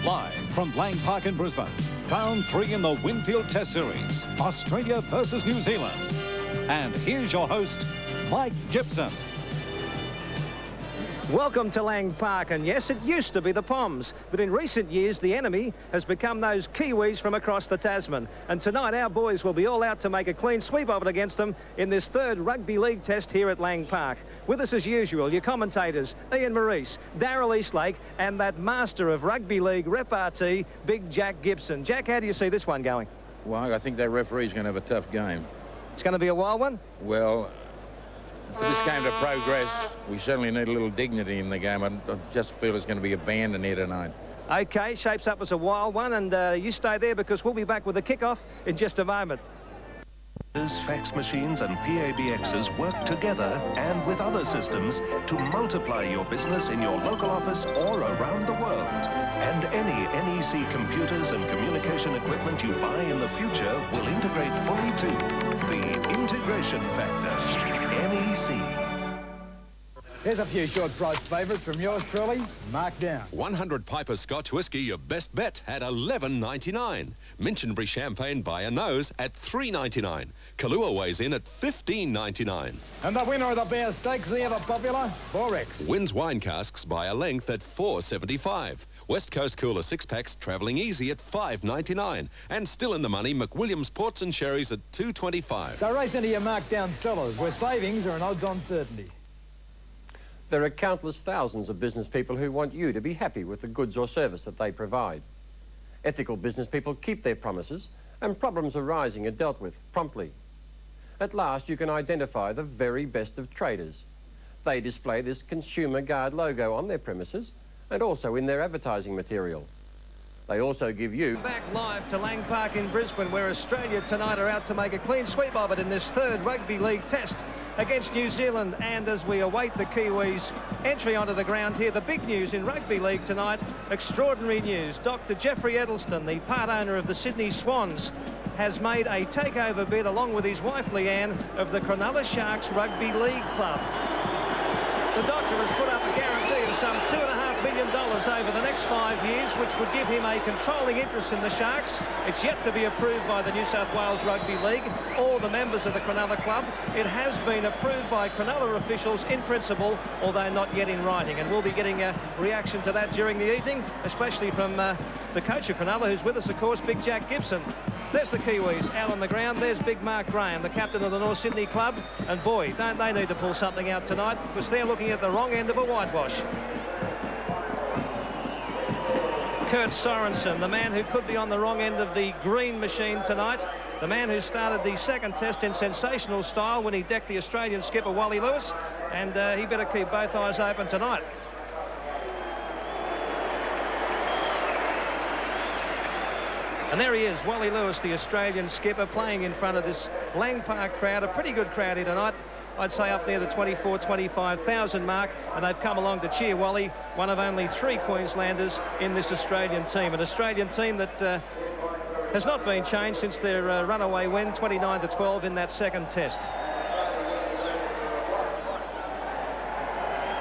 Live from Lang Park in Brisbane, round 3 in the Winfield Test Series, Australia versus New Zealand. And here's your host, Mike Gibson. Welcome to Lang Park, and yes, it used to be the Poms, but in recent years the enemy has become those Kiwis from across the Tasman. And tonight our boys will be all out to make a clean sweep of it against them in this third rugby league test here at Lang Park. With us as usual, your commentators, Ian Maurice, Daryl Eastlake, and that master of rugby league repartee, Big Jack Gibson. Jack, how do you see this one going? Well, I think that referee's going to have a tough game. It's going to be a wild one? Well, for this game to progress, we certainly need a little dignity in the game. I just feel it's going to be abandoned here tonight. OK, shapes up as a wild one, and you stay there because we'll be back with the kickoff in just a moment. Fax machines and PABXs work together and with other systems to multiply your business in your local office or around the world. And any NEC computers and communication equipment you buy in the future will integrate fully to the integration factor, NEC. Here's a few short-priced favourites from yours truly, Mark Down. 100 Piper Scotch Whisky, your best bet, at $11.99. Minchinbury Champagne by a nose at $3.99. Kahlua weighs in at $15.99. And the winner of the Bear Stakes, the ever-popular Forex. Wins wine casks by a length at $4.75. West Coast Cooler 6-packs travelling easy at $5.99. And still in the money, McWilliams Ports and Sherries at $2.25. So race into your Mark Down cellars, where savings are an odds-on certainty. There are countless thousands of business people who want you to be happy with the goods or service that they provide. Ethical business people keep their promises, and problems arising are dealt with promptly. At last, you can identify the very best of traders. They display this Consumer Guard logo on their premises and also in their advertising material. They also give you... Back live to Lang Park in Brisbane, where Australia tonight are out to make a clean sweep of it in this third rugby league test against New Zealand. And as we await the Kiwis' entry onto the ground here, the big news in rugby league tonight, extraordinary news. Dr. Jeffrey Edelston, the part owner of the Sydney Swans, has made a takeover bid along with his wife Leanne of the Cronulla Sharks Rugby League Club. The doctor has put up a guarantee of some $2.5 million over the next 5 years, which would give him a controlling interest in the Sharks. It's yet to be approved by the New South Wales Rugby League or the members of the Cronulla Club. It has been approved by Cronulla officials in principle, although not yet in writing. And we'll be getting a reaction to that during the evening, especially from the coach of Cronulla, who's with us, of course, Big Jack Gibson. There's the Kiwis out on the ground. There's Big Mark Graham, the captain of the North Sydney club. And boy, don't they need to pull something out tonight, because they're looking at the wrong end of a whitewash. Kurt Sorensen, the man who could be on the wrong end of the green machine tonight. The man who started the second test in sensational style when he decked the Australian skipper Wally Lewis. And he better keep both eyes open tonight. And there he is, Wally Lewis, the Australian skipper, playing in front of this Lang Park crowd. A pretty good crowd here tonight. I'd say up near the 24,000-25,000 mark. And they've come along to cheer Wally, one of only 3 Queenslanders in this Australian team. An Australian team that has not been changed since their runaway win, 29-12 in that second test.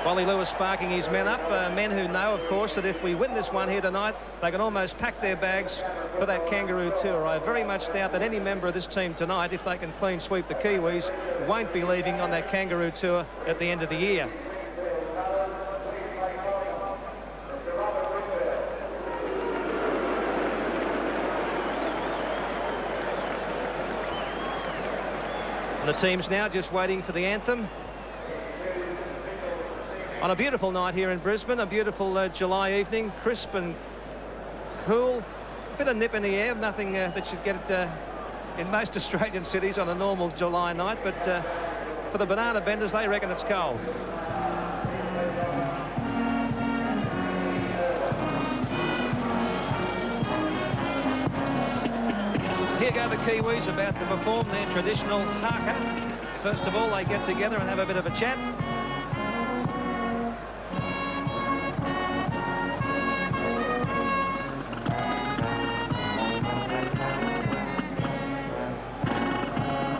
Wally Lewis sparking his men up, men who know, of course, that if we win this one here tonight, they can almost pack their bags for that Kangaroo Tour. I very much doubt that any member of this team tonight, if they can clean sweep the Kiwis, won't be leaving on that Kangaroo Tour at the end of the year. And the team's now just waiting for the anthem. On a beautiful night here in Brisbane, a beautiful July evening, crisp and cool, a bit of nip in the air, nothing that should get in most Australian cities on a normal July night, but for the banana benders, they reckon it's cold. Here go the Kiwis about to perform their traditional haka. First of all, they get together and have a bit of a chat.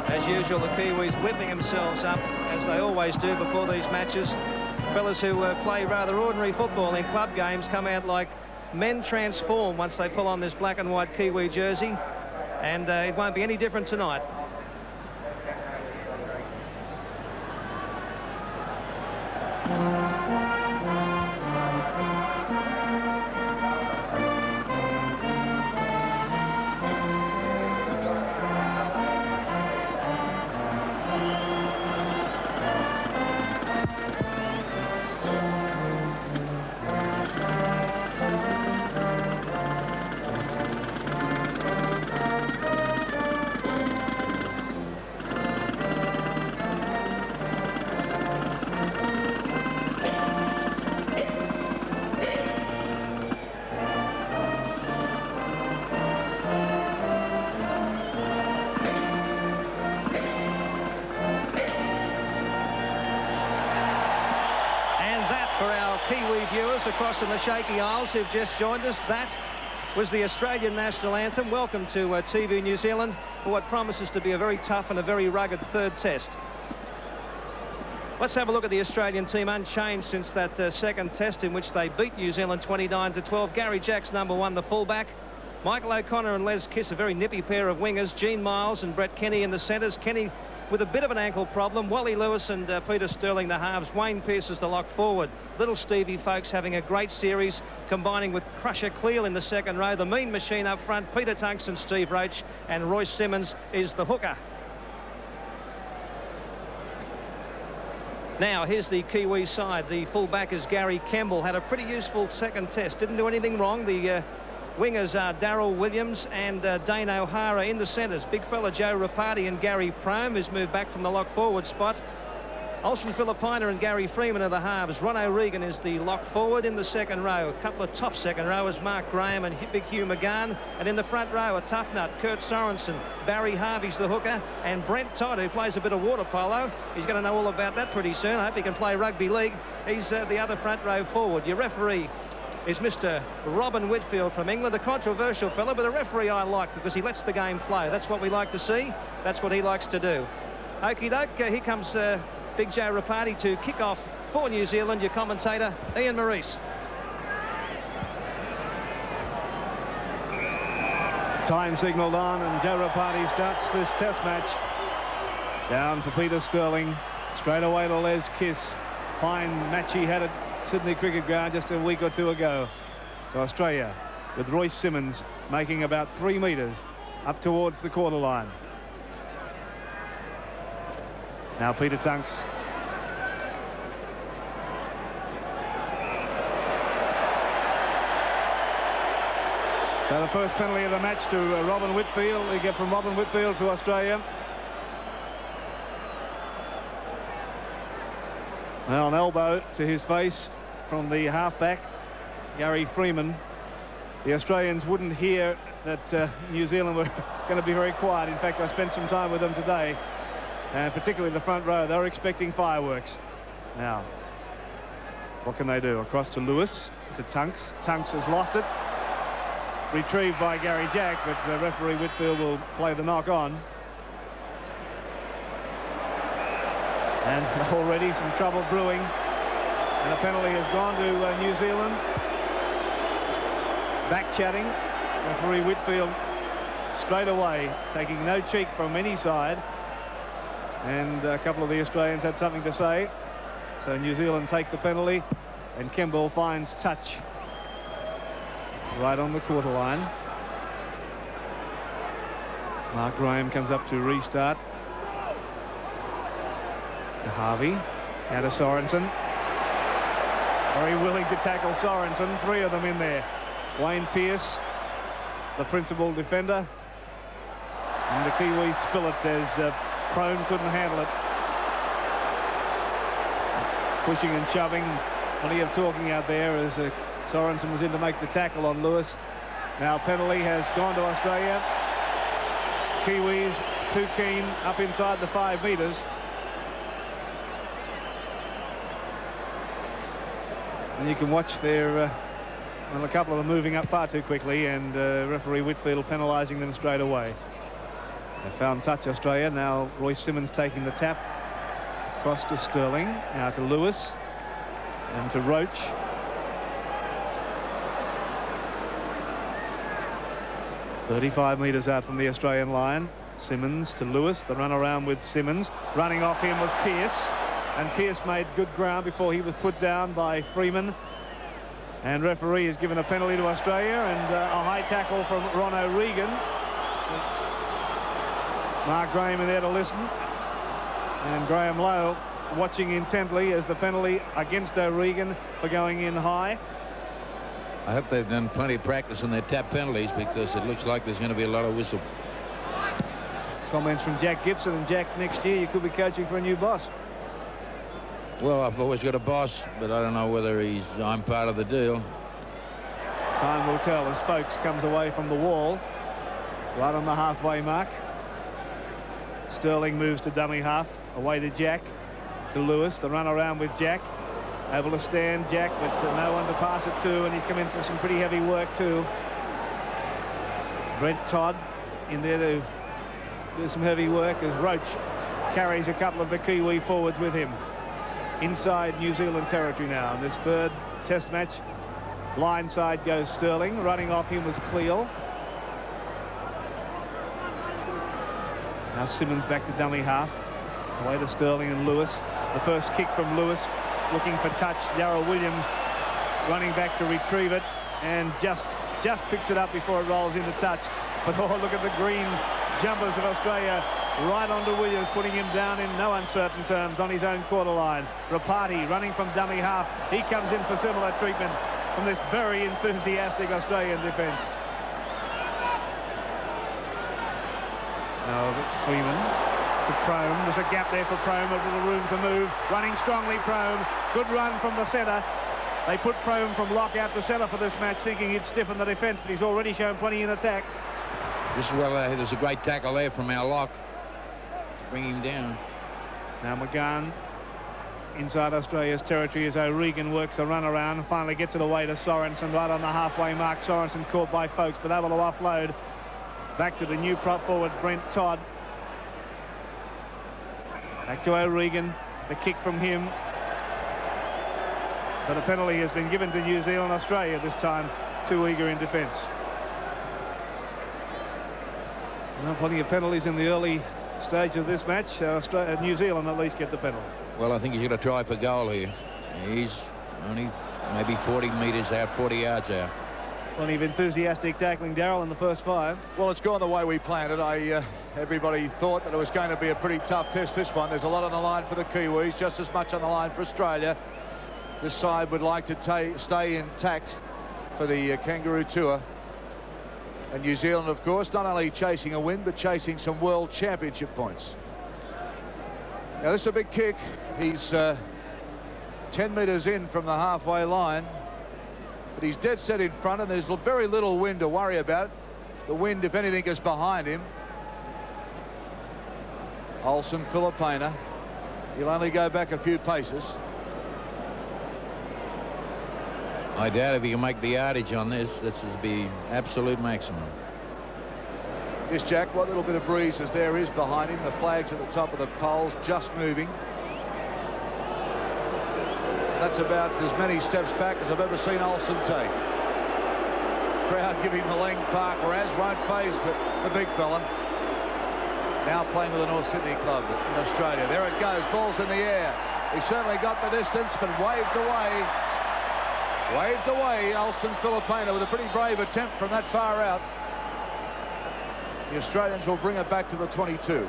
As usual, the Kiwis whipping themselves up as they always do before these matches. Fellas who play rather ordinary football in club games come out like men transform once they pull on this black and white Kiwi jersey, and it won't be any different tonight. Kiwi viewers across in the Shaky Isles who've just joined us, that was the Australian national anthem. Welcome to TV New Zealand for what promises to be a very tough and a very rugged third test. Let's have a look at the Australian team, unchanged since that second test in which they beat New Zealand 29-12. Gary Jack's number one, the fullback. Michael O'Connor and Les Kiss, a very nippy pair of wingers. Gene Miles and Brett Kenny in the centres. Kenny with a bit of an ankle problem. Wally Lewis and Peter Sterling the halves. Wayne Pearce is the lock forward. Little Stevie Folkes having a great series, combining with Crusher Cleal in the second row. The mean machine up front, Peter Tunks and Steve Roach, and Royce Simmons is the hooker. Now here's the Kiwi side. The fullback is Gary Kemble. Had a pretty useful second test, didn't do anything wrong. The wingers are Darryl Williams and Dane O'Hara in the centres. Big fella Joe Rapati and Gary Prome, who's moved back from the lock forward spot. Olsen Filipina and Gary Freeman are the halves. Ron O'Regan is the lock forward in the second row. A couple of top second rowers, Mark Graham and Big Hugh McGann. And in the front row, a tough nut, Kurt Sorensen. Barry Harvey's the hooker. And Brent Todd, who plays a bit of water polo. He's going to know all about that pretty soon. I hope he can play rugby league. He's the other front row forward. Your referee is Mr. Robin Whitfield from England, a controversial fellow, but a referee I like because he lets the game flow. That's what we like to see. That's what he likes to do. Okie doke, here comes Big Joe Rapati to kick off for New Zealand. Your commentator, Ian Maurice. Time signalled on, and Joe Rapati starts this test match. Down for Peter Sterling, straight away to Les Kiss. Fine match he had at Sydney Cricket Ground just a week or two ago. So Australia with Royce Simmons making about 3 metres up towards the quarter line. Now Peter Tunks. So the first penalty of the match to Robin Whitfield. We get from Robin Whitfield to Australia. Well, an elbow to his face from the halfback, Gary Freeman. The Australians wouldn't hear that New Zealand were going to be very quiet. In fact, I spent some time with them today, and particularly the front row. They were expecting fireworks. Now, what can they do? Across to Lewis, to Tunks. Tunks has lost it. Retrieved by Gary Jack, but referee Whitfield will play the knock on. And already some trouble brewing, and a penalty has gone to New Zealand. Back chatting, referee Whitfield straight away, taking no cheek from any side, and a couple of the Australians had something to say. So New Zealand take the penalty, and Kemble finds touch right on the quarter line. Mark Graham comes up to restart. Harvey, out to Sorensen. Very willing to tackle Sorensen. 3 of them in there. Wayne Pearce, the principal defender. And the Kiwis spill it as Prone couldn't handle it. Pushing and shoving. Plenty of talking out there as Sorensen was in to make the tackle on Lewis. Now penalty has gone to Australia. Kiwis too keen up inside the 5 metres. And you can watch there, well, a couple of them moving up far too quickly, and referee Whitfield penalising them straight away. They found touch, Australia. Now Royce Simmons taking the tap. Across to Sterling, now to Lewis, and to Roach. "35 metres out from the Australian line. Simmons to Lewis, the run around with Simmons. Running off him was Pearce, and Pearce made good ground before he was put down by Freeman. And referee has given a penalty to Australia, and a high tackle from Ron O'Regan. Mark Graham in there to listen, and Graham Lowe watching intently as the penalty against O'Regan for going in high. I hope they've done plenty of practice on their tap penalties, because it looks like there's going to be a lot of whistle. Comments from Jack Gibson. And Jack, next year you could be coaching for a new boss. Well, I've always got a boss, but I don't know whether I'm part of the deal. Time will tell as Folkes comes away from the wall right on the halfway mark. Sterling moves to dummy half, away to Jack, to Lewis, the run around with Jack. Able to stand Jack, but no one to pass it to, and he's come in for some pretty heavy work too. Brent Todd in there to do some heavy work as Roach carries a couple of the Kiwi forwards with him. Inside New Zealand territory now in this third test match. Line side goes Sterling. Running off him was Cleal. Now Simmons back to dummy half. Away to Sterling and Lewis. The first kick from Lewis, looking for touch. Yarrell Williams running back to retrieve it, and just picks it up before it rolls into touch. But oh, look at the green jumpers of Australia right onto Williams, putting him down in no uncertain terms on his own quarter line. Rapati running from dummy half. He comes in for similar treatment from this very enthusiastic Australian defence. Now it's Freeman to Prome. There's a gap there for Prome, a little room to move. Running strongly, Prome. Good run from the centre. They put Prome from lock out to centre for this match, thinking he'd stiffen the defence, but he's already shown plenty in attack. This is well, there's a great tackle there from our lock to bring him down. Now McGann inside Australia's territory as O'Regan works the run around and finally gets it away to Sorensen right on the halfway mark. Sorensen caught by Folkes, but able to offload back to the new prop forward Brent Todd. Back to O'Regan, the kick from him, but a penalty has been given to New Zealand. Australia this time too eager in defence. Well, plenty of penalties in the early stage of this match. New Zealand at least get the penalty. Well, I think he's going to try for goal here. He's only maybe 40 metres out, 40 yards out. Plenty of enthusiastic tackling, Darryl, in the first 5. Well, it's gone the way we planned it. Everybody thought that it was going to be a pretty tough test, this one. There's a lot on the line for the Kiwis, just as much on the line for Australia. This side would like to stay intact for the Kangaroo Tour. And New Zealand, of course, not only chasing a win, but chasing some World Championship points. Now, this is a big kick. He's 10 metres in from the halfway line. But he's dead set in front, and there's very little wind to worry about. The wind, if anything, is behind him. Olsen Filipina. He'll only go back a few paces. I doubt if he can make the yardage on this. This is be absolute maximum. Yes, Jack, what little bit of breeze there is behind him. The flag's at the top of the poles, just moving. That's about as many steps back as I've ever seen Olsen take. Crowd giving the Lang Park Raz, won't faze the big fella. Now playing with the North Sydney club in Australia. There it goes, ball's in the air. He certainly got the distance, but waved away. Waved away, Olsen Filipina, with a pretty brave attempt from that far out. The Australians will bring it back to the 22.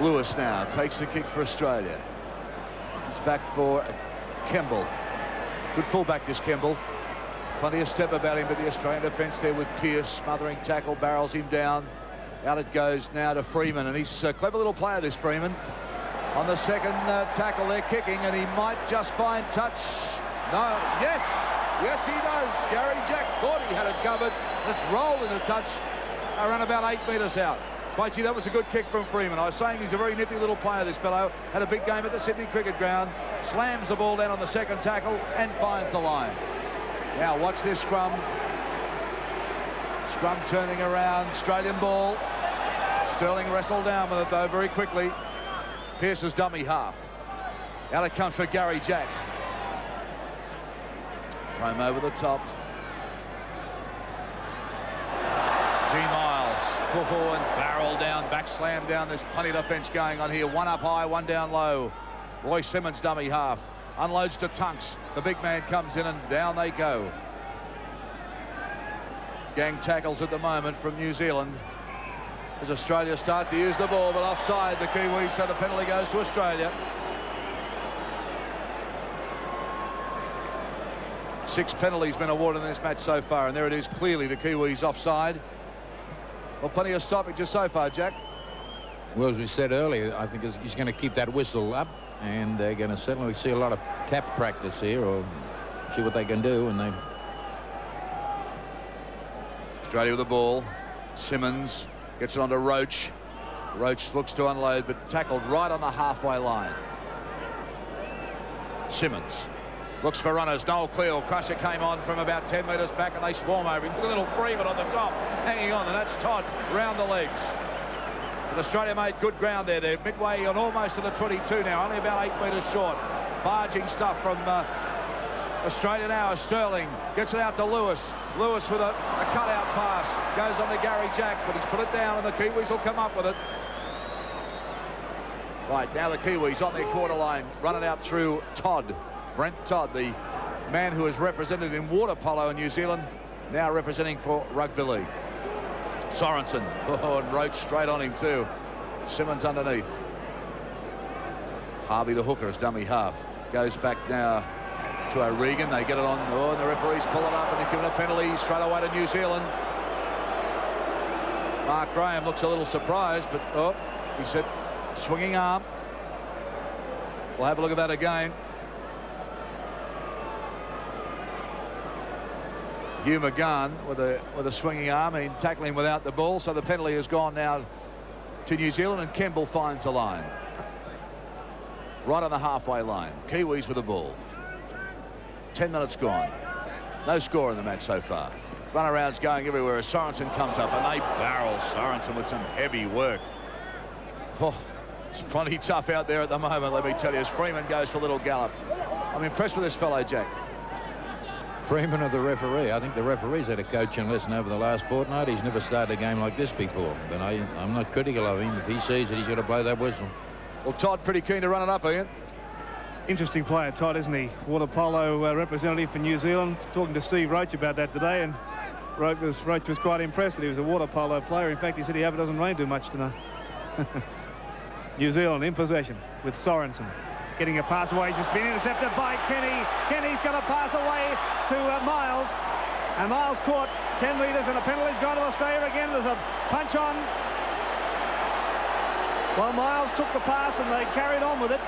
Lewis now takes the kick for Australia. He's back for Kemble. Good fullback, this Kemble. Plenty of step about him, but the Australian defence there with Pearce. Smothering tackle, barrels him down. Out it goes now to Freeman, and he's a clever little player, this Freeman. On the second tackle, they're kicking, and he might just find touch. No, yes, he does. Gary Jack thought he had it covered, and it's rolled into touch around about 8 metres out. Poachy, that was a good kick from Freeman. I was saying he's a very nippy little player, this fellow. Had a big game at the Sydney Cricket Ground. Slams the ball down on the second tackle and finds the line. Now watch this scrum. Scrum turning around. Australian ball. Sterling wrestled down with it, though, very quickly. Pearce's dummy half. Out it comes for Gary Jack. Frame over the top. G. Miles. And barrel down, back slam down. There's plenty of defence going on here. One up high, one down low. Roy Simmons, dummy half. Unloads to Tunks. The big man comes in and down they go. Gang tackles at the moment from New Zealand as Australia start to use the ball, but offside the Kiwis, so the penalty goes to Australia. 6 penalties been awarded in this match so far, and there it is, clearly the Kiwis offside. Well, plenty of stoppages so far, Jack. Well, as we said earlier, I think he's going to keep that whistle up, and they're going to certainly see a lot of tap practice here, or see what they can do. And they Australia with the ball. Simmons gets it onto Roach. Roach looks to unload, but tackled right on the halfway line. Simmons looks for runners. Noel Cleal. Crusher came on from about 10 metres back, and they swarm over him. Look at little Freeman on the top, hanging on, and that's Todd round the legs. But Australia made good ground there. They're midway on almost to the 22 now, only about 8 metres short. Barging stuff from Australia now as Sterling gets it out to Lewis. Lewis with a cutout pass. Goes on to Gary Jack, but he's put it down, and the Kiwis will come up with it. Right, now the Kiwis on their quarter line, running out through Todd. Brent Todd, the man who is represented in water polo in New Zealand, now representing for rugby league. Sorensen, and Roach straight on him too. Simmons underneath. Harvey the hooker is dummy half. Goes back now to O'Regan. They get it on. Oh, and the referees pull it up, and they're given a penalty straight away to New Zealand. Mark Graham looks a little surprised, but oh, he said swinging arm. We'll have a look at that again. Hugh McGann with a swinging arm and tackling without the ball, so the penalty has gone now to New Zealand, and Kemble finds the line. Right on the halfway line. Kiwis with the ball. 10 minutes gone. No score in the match so far. Runarounds going everywhere as Sorensen comes up, and they barrel Sorensen with some heavy work. Oh, it's plenty tough out there at the moment, let me tell you, as Freeman goes for a little gallop. I'm impressed with this fellow, Jack. Freeman or the referee? I think the referee's had a coaching lesson over the last fortnight. He's never started a game like this before, but I'm not critical of him. If he sees it, he's got to blow that whistle. Well, Todd pretty keen to run it up, Ian. Interesting player, Todd, isn't he? Water polo representative for New Zealand. Talking to Steve Roach about that today, and Roach was quite impressed that he was a water polo player. In fact, he said he hope it doesn't rain too much tonight. New Zealand in possession with Sorensen. Getting a pass away, just been intercepted by Kenny. Kenny's got a pass away to Miles. And Miles caught 10 metres, and a penalty's gone to Australia again. There's a punch on. Well, Miles took the pass, and they carried on with it.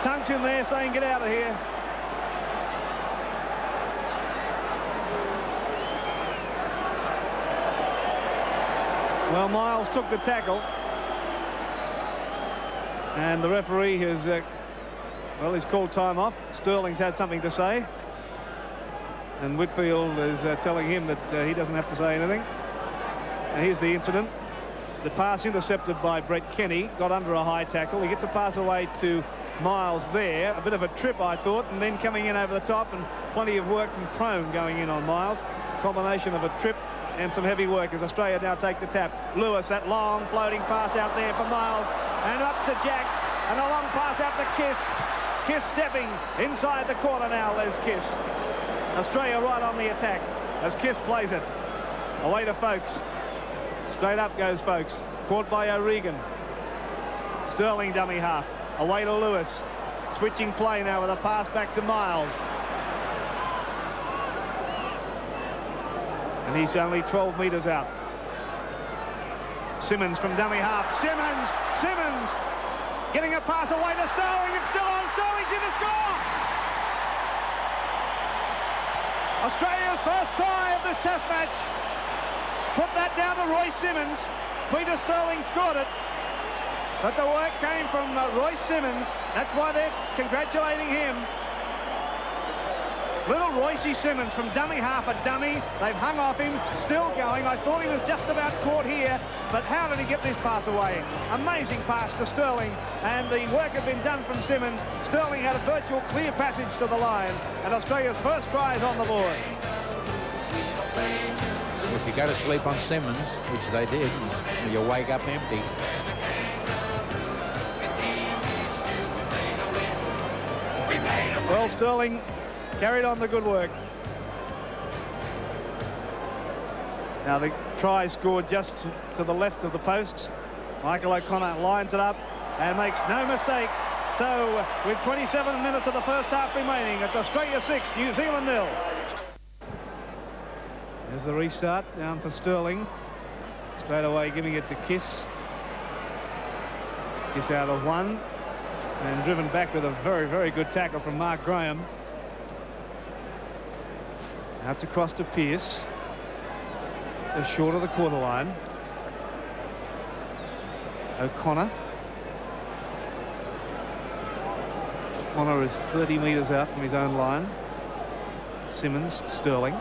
Tunks in there saying, get out of here. Well, Miles took the tackle. And the referee has, well, he's called time off. Sterling's had something to say. And Whitfield is telling him that he doesn't have to say anything. And here's the incident. The pass intercepted by Brett Kenny, got under a high tackle. He gets a pass away to Miles there. A bit of a trip, I thought, and then coming in over the top, and plenty of work from Crone going in on Miles. Combination of a trip and some heavy work as Australia now take the tap. Lewis, that long floating pass out there for Miles, and up to Jack, and a long pass out to Kiss. Kiss stepping inside the corner now, Les Kiss. Australia right on the attack as Kiss plays it. Away to Folkes. Straight up goes Folkes. Caught by O'Regan. Sterling dummy half. Away to Lewis. Switching play now with a pass back to Miles. And he's only 12 metres out. Simmons from dummy half. Simmons getting a pass away to Sterling. It's still on. Sterling's in to score. Australia's first try of this test match. Put that down to Roy Simmons. Peter Sterling scored it. But the work came from Roy Simmons. That's why they're congratulating him. Little Royce Simmons from dummy half a dummy. They've hung off him, still going. I thought he was just about caught here, but how did he get this pass away? Amazing pass to Sterling, and the work had been done from Simmons. Sterling had a virtual clear passage to the line, and Australia's first try is on the board. If you go to sleep on Simmons, which they did, you wake up empty. Well, Sterling carried on the good work. Now the try scored just to the left of the posts. Michael O'Connor lines it up and makes no mistake. So with 27 minutes of the first half remaining, it's Australia 6, New Zealand 0. There's the restart down for Sterling. Straight away giving it to Kiss. Kiss out of one. And driven back with a very, very good tackle from Mark Graham. Now it's across to Pearce. Just short of the quarter line. O'Connor. O'Connor is 30 metres out from his own line. Simmons, Sterling.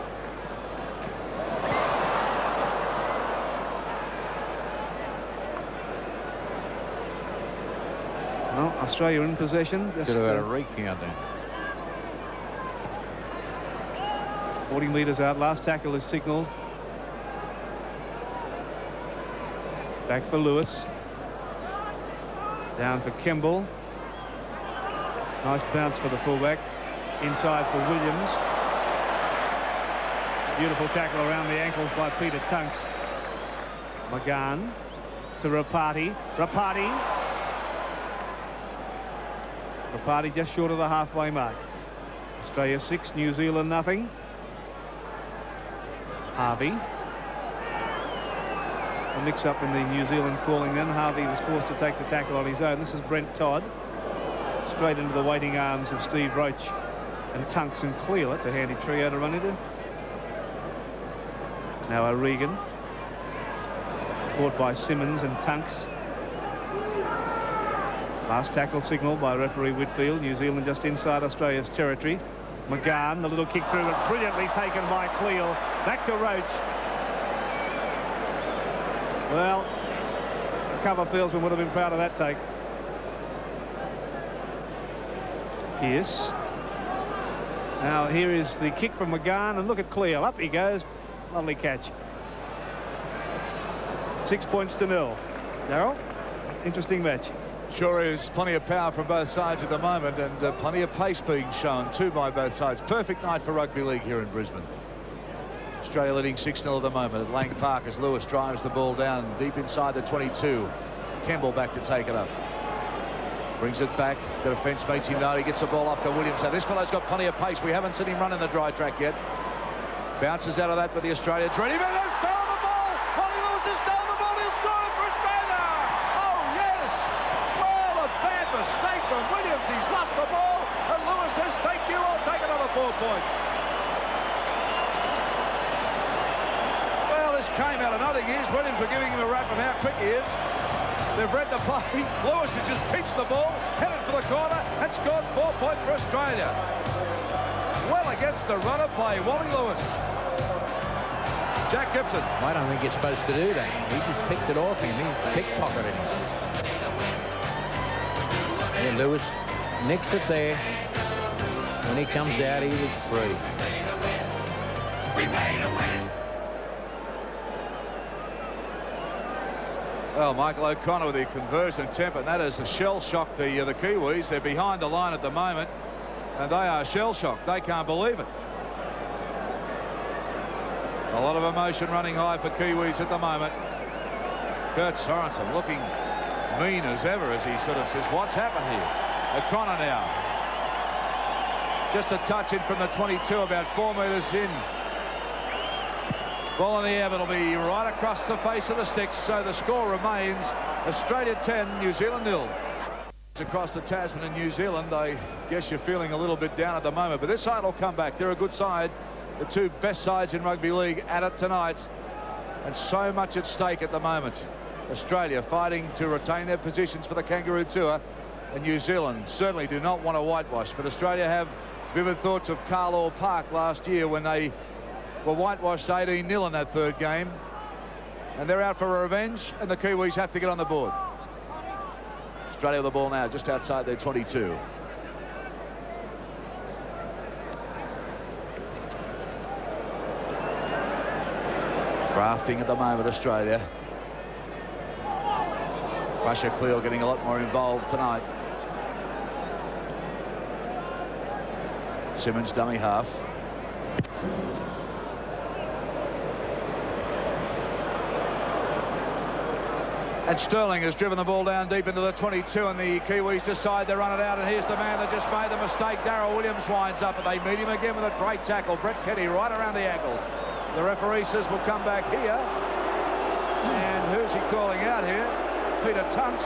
Well, Australia in possession. Just Could have had a recount there. 40 metres out. Last tackle is signalled. Back for Lewis. Down for Kemble. Nice bounce for the fullback. Inside for Williams. Beautiful tackle around the ankles by Peter Tunks. McGahn to Rapati. Rapati just short of the halfway mark. Australia 6, New Zealand nothing. Harvey. A mix-up in the New Zealand calling then. Harvey was forced to take the tackle on his own. This is Brent Todd. Straight into the waiting arms of Steve Roach and Tunks and Cleal. It's a handy trio to run into. Now O'Regan. Caught by Simmons and Tunks. Last tackle signal by referee Whitfield. New Zealand just inside Australia's territory. McGahn, the little kick through, but brilliantly taken by Cleal. Back to Roach. Well, a cover fieldsman would have been proud of that take. Pearce. Now here is the kick from McGahn, and look at Cleal. Up he goes. Lovely catch. 6 points to 0. Darryl, interesting match. Sure is. Plenty of power from both sides at the moment, and plenty of pace being shown too by both sides. Perfect night for rugby league here in Brisbane. Australia leading 6-0 at the moment at Lang Park as Lewis drives the ball down deep inside the 22. Kemble back to take it up. Brings it back. The defence makes him know. He gets the ball off to Williams. Now this fellow's got plenty of pace. We haven't seen him run in the dry track yet. Bounces out of that, but the Australians ready. But there's fell on the ball. Wally Lewis has stolen the ball. He'll score it for Australia. Oh, yes. Well, a bad mistake from Williams. He's lost the ball. And Lewis says, thank you. I'll take another 4 points. Well, this came out of nothing. Here's Williams for giving him a rap of how quick he is. They've read the play. Lewis has just pitched the ball, headed for the corner, and scored 4 points for Australia. Well against the runner play, Wally Lewis. Jack Gibson. I don't think you're supposed to do that. He just picked it off him. He pickpocketed him. Yeah, Lewis nicks it there. When he comes out, he was free. Well, Michael O'Connor with the conversion temper, and that is a shell shock the Kiwis. They're behind the line at the moment, and they are shell shocked. They can't believe it. A lot of emotion running high for Kiwis at the moment. Kurt Sorensen looking mean as ever as he sort of says, what's happened here? O'Connor now. Just a touch in from the 22, about 4 metres in. Ball in the air, but it'll be right across the face of the sticks, so the score remains Australia 10, New Zealand 0. Across the Tasman and New Zealand, I guess you're feeling a little bit down at the moment, but this side will come back. They're a good side. The two best sides in rugby league at it tonight, and so much at stake at the moment. Australia fighting to retain their positions for the Kangaroo Tour, and New Zealand certainly do not want to whitewash, but Australia have vivid thoughts of Carlaw Park last year when they were whitewashed 18-0 in that third game. And they're out for a revenge, and the Kiwis have to get on the board. Australia with the ball now, just outside their 22. Drafting at the moment, Australia. Russia Cleo getting a lot more involved tonight. Simmons dummy half. And Sterling has driven the ball down deep into the 22, and the Kiwis decide to run it out. And here's the man that just made the mistake. Darryl Williams winds up, and they meet him again with a great tackle. Brett Kenny right around the ankles. The referee says we'll come back here. And who's he calling out here? Peter Tunks.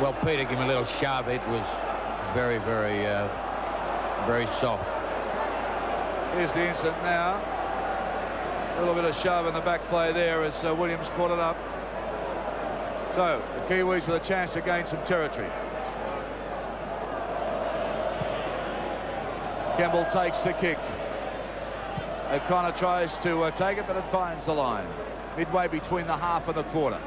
Well, Peter gave him a little shove. It was very, very, very soft. Here's the incident now. A little bit of shove in the back play there as Williams put it up. So the Kiwis with a chance to gain some territory. Campbell takes the kick. O'Connor tries to take it, but it finds the line. Midway between the half and the quarter.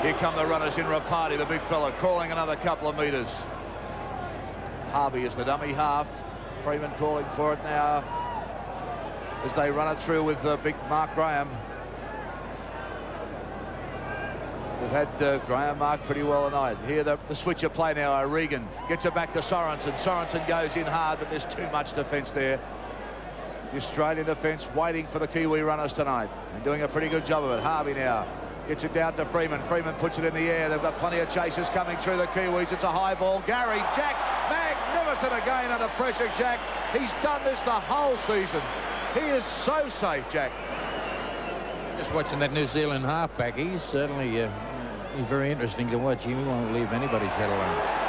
Here come the runners in Rapati, the big fella, crawling another couple of metres. Harvey is the dummy half. Freeman calling for it now as they run it through with big Mark Graham. We've had Graham marked pretty well tonight. Here the switcher play now. O'Regan gets it back to Sorensen. Sorensen goes in hard, but there's too much defence there. The Australian defence waiting for the Kiwi runners tonight and doing a pretty good job of it. Harvey now gets it down to Freeman. Freeman puts it in the air. They've got plenty of chasers coming through the Kiwis. It's a high ball. Gary Jack, magnificent again under pressure, Jack. He's done this the whole season. He is so safe, Jack. Just watching that New Zealand halfback, he's certainly he's very interesting to watch. He won't leave anybody's head alone.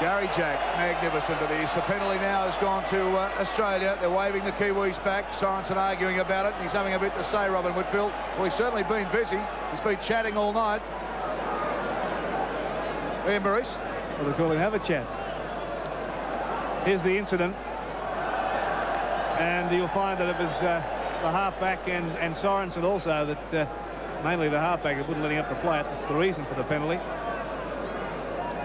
Gary Jack, magnificent to this. The penalty now has gone to Australia. They're waving the Kiwis back. Sorensen arguing about it. He's having a bit to say, Robin Whitfield. Well, he's certainly been busy. He's been chatting all night. Ian Maurice. Well, they call him have a chat. Here's the incident. And you'll find that it was the halfback and Sorensen also that mainly the halfback that wouldn't let him up to play it. That's the reason for the penalty.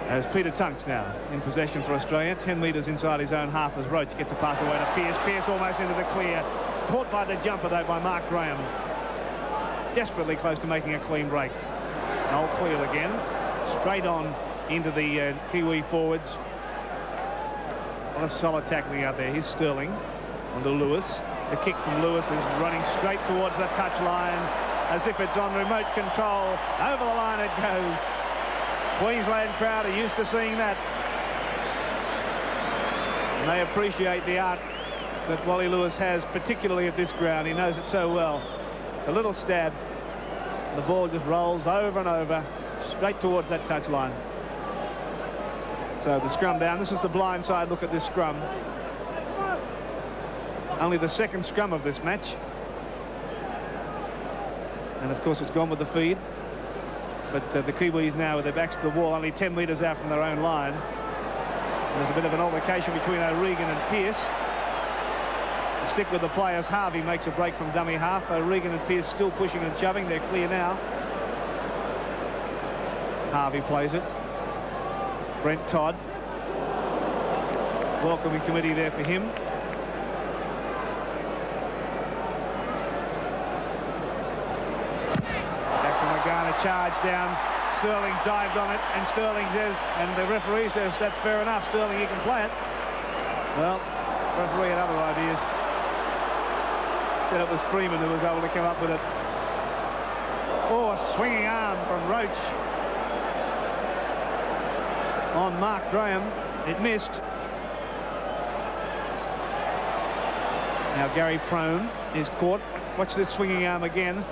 As Peter Tunks now in possession for Australia, 10 metres inside his own half as Roach gets a pass away to Pearce. Pearce almost into the clear. Caught by the jumper, though, by Mark Graham. Desperately close to making a clean break. Noel Cleal again. Straight on into the Kiwi forwards. What a solid tackling out there. Here's Sterling onto Lewis. The kick from Lewis is running straight towards the touch line as if it's on remote control. Over the line it goes. Queensland crowd are used to seeing that. And they appreciate the art that Wally Lewis has, particularly at this ground. He knows it so well. A little stab. The ball just rolls over and over, straight towards that touch line. So the scrum down. This is the blind side look at this scrum. Only the second scrum of this match. And of course it's gone with the feed. But the Kiwis now with their backs to the wall, only 10 metres out from their own line. And there's a bit of an altercation between O'Regan and Pearce. And stick with the players. Harvey makes a break from dummy half. O'Regan and Pearce still pushing and shoving. They're clear now. Harvey plays it. Brent Todd. Welcoming committee there for him. Charge down. Sterling's dived on it, and Sterling says, and the referee says, that's fair enough, Sterling, you can play it. Well, the referee had other ideas. Said it was Freeman who was able to come up with it. Oh, a swinging arm from Roach on Mark Graham. It missed. Now Gary Prone is caught. Watch this swinging arm again.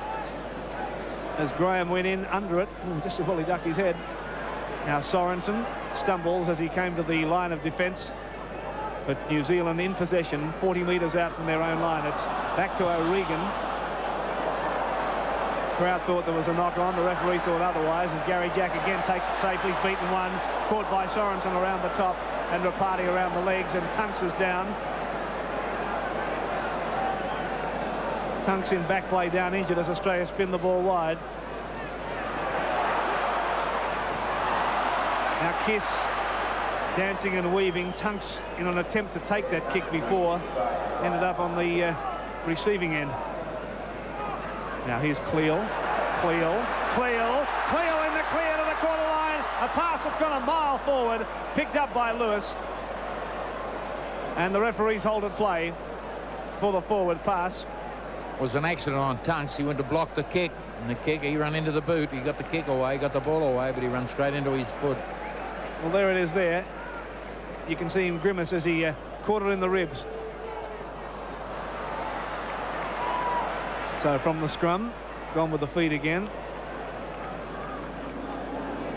As Graham went in under it, just before he ducked his head. Now Sorensen stumbles as he came to the line of defence. But New Zealand in possession, 40 metres out from their own line. It's back to O'Regan. crowd thought there was a knock on. The referee thought otherwise, as Gary Jack again takes it safely. He's beaten one, caught by Sorensen around the top and Rapati around the legs, and Tunks is down. Tunks in back play down, injured as Australia spin the ball wide. Now Kiss dancing and weaving. Tunks, in an attempt to take that kick before, ended up on the receiving end. Now here's Cleal in the clear to the corner line. A pass that's gone a mile forward, picked up by Lewis. And the referees halted play for the forward pass. It was an accident on Tunks. He went to block the kick, and the kick, he ran into the boot. He got the kick away, got the ball away, but he ran straight into his foot. Well, there it is there. You can see him grimace as he caught it in the ribs. So from the scrum, it's gone with the feet again.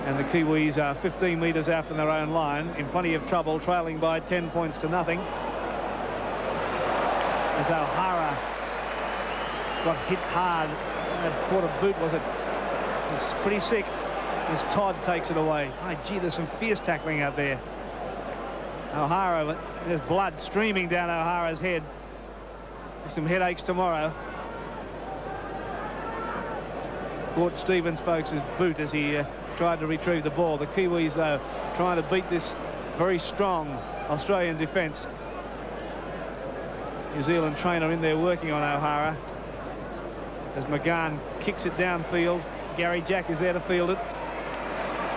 And the Kiwis are 15 metres out from their own line, in plenty of trouble, trailing by 10 points to nothing. As O'Hara got hit hard. That quarter boot, was it? It's pretty sick as Todd takes it away. Oh, gee, there's some fierce tackling out there. O'Hara, there's blood streaming down O'Hara's head. Some headaches tomorrow. Caught Stevens folks' boot as he tried to retrieve the ball. The Kiwis, though, trying to beat this very strong Australian defence. New Zealand trainer in there working on O'Hara as McGahn kicks it downfield. Gary Jack is there to field it.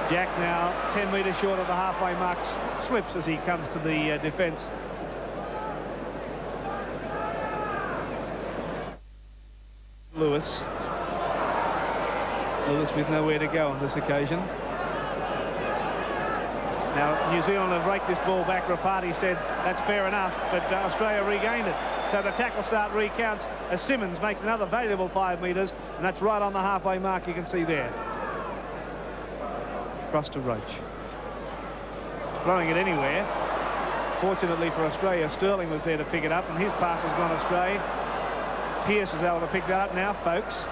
Jack now 10 metres short of the halfway mark, slips as he comes to the defence. Lewis with nowhere to go on this occasion. Now New Zealand have raked this ball back. Rapati said that's fair enough, but Australia regained it. So the tackle start recounts as Simmons makes another valuable 5 metres, and that's right on the halfway mark, you can see there. Across to Roach. Throwing it anywhere. Fortunately for Australia, Sterling was there to pick it up, and his pass has gone astray. Pearce is able to pick that up now. Folks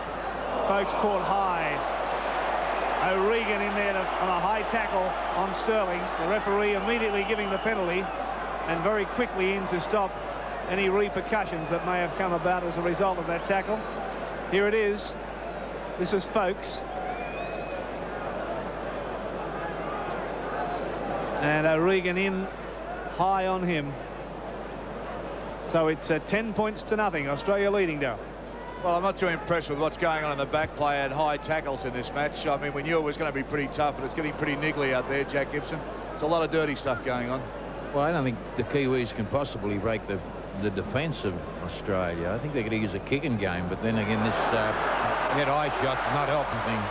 caught high. O'Regan in there on a high tackle on Sterling. The referee immediately giving the penalty, and very quickly in to stop any repercussions that may have come about as a result of that tackle. Here it is. This is Folks. And O'Regan in high on him. So it's 10 points to nothing. Australia leading, Darryl. Well, I'm not too impressed with what's going on in the back play and high tackles in this match. I mean, we knew it was going to be pretty tough, but it's getting pretty niggly out there, Jack Gibson. There's a lot of dirty stuff going on. Well, I don't think the Kiwis can possibly break the defence of Australia. I think they're going to use a kicking game, but then again, this head-eye shots is not helping things.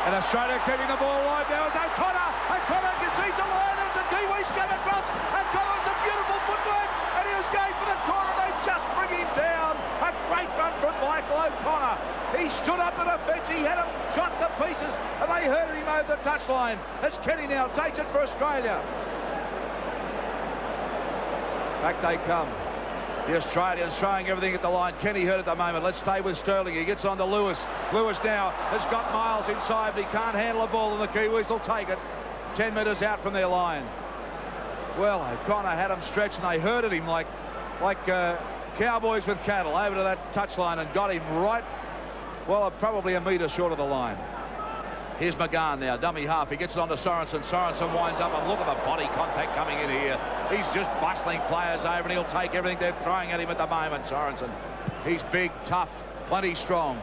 And Australia keeping the ball alive now is O'Connor. O'Connor sees the line as the Kiwis come across. O'Connor, some beautiful footwork, and he was going for the corner. They just bring him down. A great run from Michael O'Connor. He stood up in offence. He had him shot to pieces, and they herded him over the touchline as Kenny now takes it for Australia. Back they come. The Australians throwing everything at the line. Kenny hurt at the moment. Let's stay with Sterling. He gets on to Lewis. Lewis now has got Miles inside, but he can't handle the ball, and the Kiwis will take it. 10 metres out from their line. Well, O'Connor had him stretched, and they herded him like cowboys with cattle over to that touchline and got him right, well, probably a metre short of the line. Here's McGahn now, dummy half. He gets it on to Sorensen. Sorensen winds up, and look at the body contact coming in here. He's just bustling players over, and he'll take everything they're throwing at him at the moment, Sorensen. He's big, tough, plenty strong.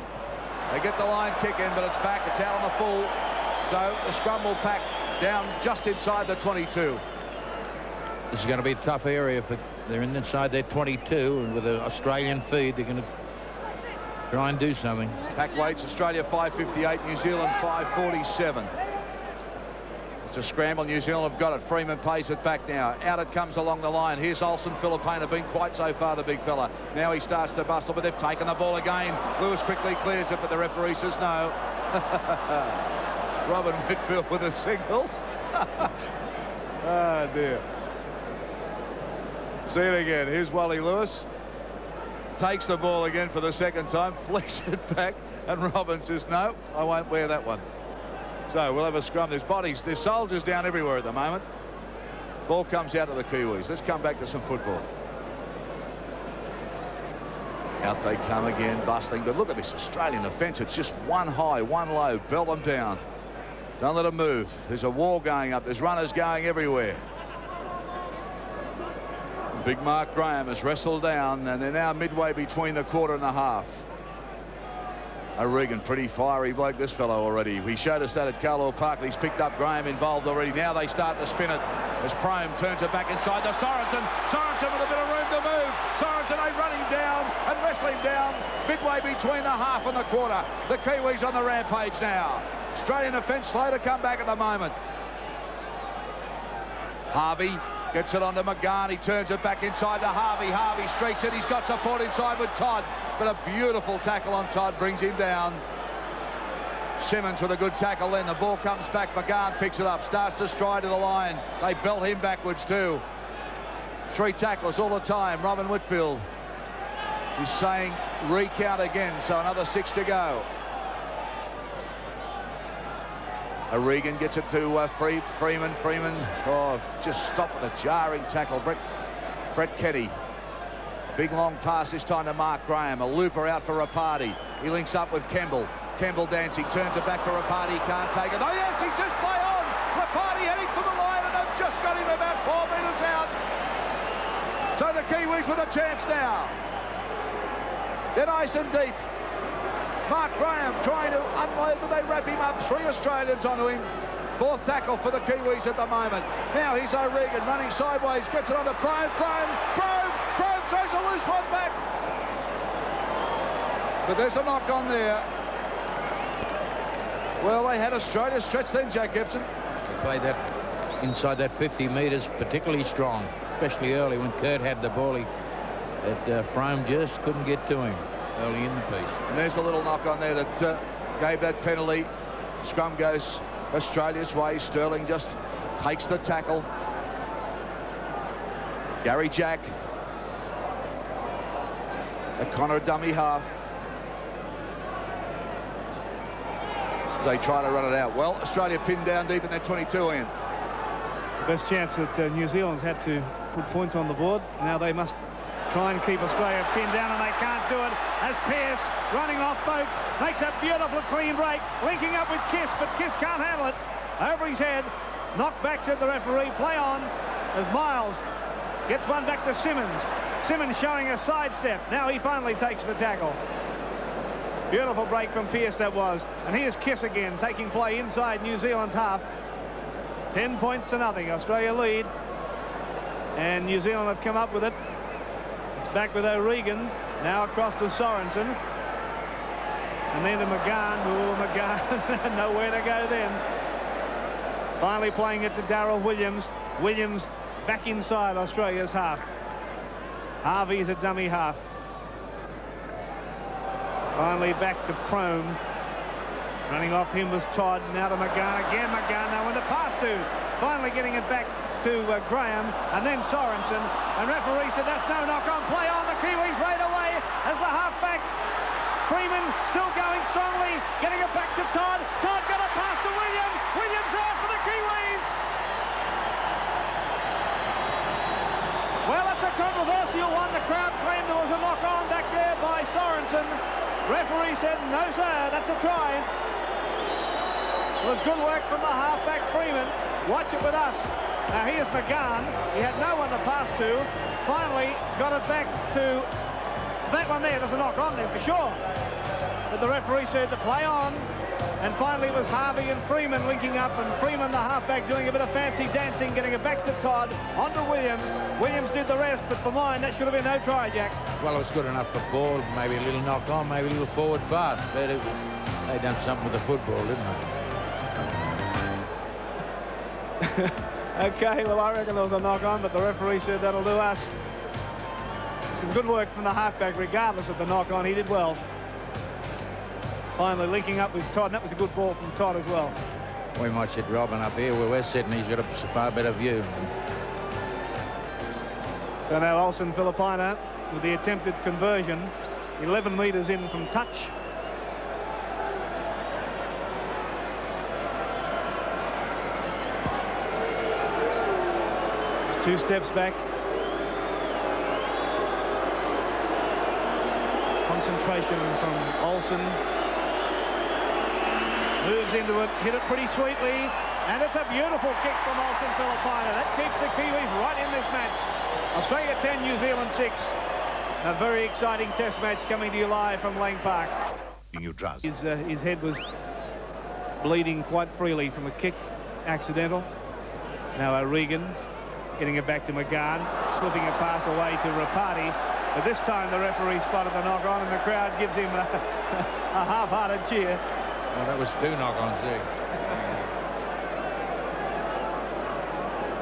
They get the line kick in, but it's back. It's out on the full. So the scrum will pack down just inside the 22. This is going to be a tough area if they're inside their 22, and with an Australian feed, they're going to try and do something. Pack weights, Australia 5.58, New Zealand 5.47. It's a scramble. New Zealand have got it. Freeman pays it back now. Out it comes along the line. Here's Olsen. Filipina been quite so far, the big fella. Now he starts to bustle, but they've taken the ball again. Lewis quickly clears it, but the referee says no. Robin Whitfield with the signals. Oh, dear. See it again. Here's Wally Lewis. Takes the ball again for the second time, flicks it back, And Robin says, no, I won't wear that one. So we'll have a scrum. There's soldiers down everywhere at the moment. Ball comes out to the Kiwis. Let's come back to some football. Out they come again, bustling. But look at this Australian offence. It's just one high, one low. Belt them down. Don't let them move. There's a wall going up. There's runners going everywhere. Big Mark Graham has wrestled down, and they're now midway between the quarter and the half. O'Regan, pretty fiery bloke, this fellow already. He showed us that at Carlisle Park. He's picked up Graham involved already. Now they start to spin it as Prome turns it back inside to Sorensen. Sorensen with a bit of room to move. Sorensen, they run him down and wrestle him down midway between the half and the quarter. The Kiwis on the rampage now. Australian offence slow to come back at the moment. Harvey gets it on to McGahn. He turns it back inside to Harvey. Harvey streaks it. He's got support inside with Todd. But a beautiful tackle on Todd brings him down. Simmons with a good tackle then. The ball comes back. McGahn picks it up. Starts to stride to the line. They belt him backwards too. 3 tackles all the time. Robin Whitfield is saying recount again. So another 6 to go. O'Regan gets it to Freeman. Freeman, oh, just stopped with a jarring tackle. Brett Kenny. Big long pass this time to Mark Graham. A looper out for Rapati. He links up with Kemble. Kemble dancing, turns it back for Rapati. He can't take it. Oh, yes, he says play on. Rapati heading for the line, and they've just got him about 4 metres out. So the Kiwis with a chance now. They're nice and deep. Mark Graham trying to unload, but they wrap him up. 3 Australians onto him. 4th tackle for the Kiwis at the moment. Now here's O'Regan running sideways, gets it onto Prome. Prome throws a loose one back. But there's a knock on there. Well, they had Australia stretch then, Jack Gibson. They played that inside that 50 metres particularly strong, especially early when Kurt had the ball. Frome just couldn't get to him early in the piece. And there's a little knock on there that gave that penalty. Scrum goes Australia's way. Sterling just takes the tackle. Gary Jack. O'Connor dummy half. As they try to run it out. Well, Australia pinned down deep in their 22 end. The best chance that New Zealand's had to put points on the board. Now they must try and keep Australia pinned down, and they can't do it as Pearce, running off Boakes, makes a beautiful clean break, linking up with Kiss, but Kiss can't handle it. Over his head, knocked back to the referee, play on, as Miles gets one back to Simmons. Simmons showing a sidestep. Now he finally takes the tackle. Beautiful break from Pearce that was. And here's Kiss again, taking play inside New Zealand's half. 10 points to nothing. Australia lead. And New Zealand have come up with it. It's back with O'Regan. Now across to Sorensen. And then to McGahn. Oh, McGahn. Nowhere to go then. Finally playing it to Darryl Williams. Williams back inside Australia's half. Harvey's a dummy half. Finally back to Prome. Running off him was Todd. Now to McGahn again. McGahn no one to pass to. Finally getting it back to Graham. And then Sorensen. And referee said that's no knock on. Play on. The Kiwis right away as the halfback. Freeman still going strongly. Getting it back to Todd. Todd got a pass to Williams. Williams out for the Kiwis. Well, it's a controversial one. The crowd claimed there was a knock on back there by Sorensen. Referee said, no, sir, that's a try. It was good work from the halfback Freeman. Watch it with us. Now, here's McGahn. He had no one to pass to. Finally got it back to that one there. There's a knock on there for sure. But the referee said to play on. And finally it was Harvey and Freeman linking up, and Freeman, the halfback, doing a bit of fancy dancing, getting it back to Todd, onto Williams. Williams did the rest, but for mine, that should have been no try, Jack. Well, it was good enough for forward, maybe a little knock on, maybe a little forward pass, but it was, they done something with the football, didn't they? Okay, well, I reckon there was a knock on, but the referee said that'll do us. Some good work from the halfback, regardless of the knock on. He did well. Finally linking up with Todd. That was a good ball from Todd as well. We might sit Robin up here where we're sitting. He's got a far better view. So now Olsen Filipina with the attempted conversion. 11 metres in from touch. 2 steps back. Concentration from Olsen. Moves into it, hit it pretty sweetly, and it's a beautiful kick from Olsen Filipina. That keeps the Kiwis right in this match. Australia 10, New Zealand 6. A very exciting test match coming to you live from Lang Park. His head was bleeding quite freely from a kick, accidental. Now O'Regan getting it back to McGahn, slipping a pass away to Rapati. But this time the referee spotted the knock-on, and the crowd gives him a half-hearted cheer. Well, that was 2 knock-ons there.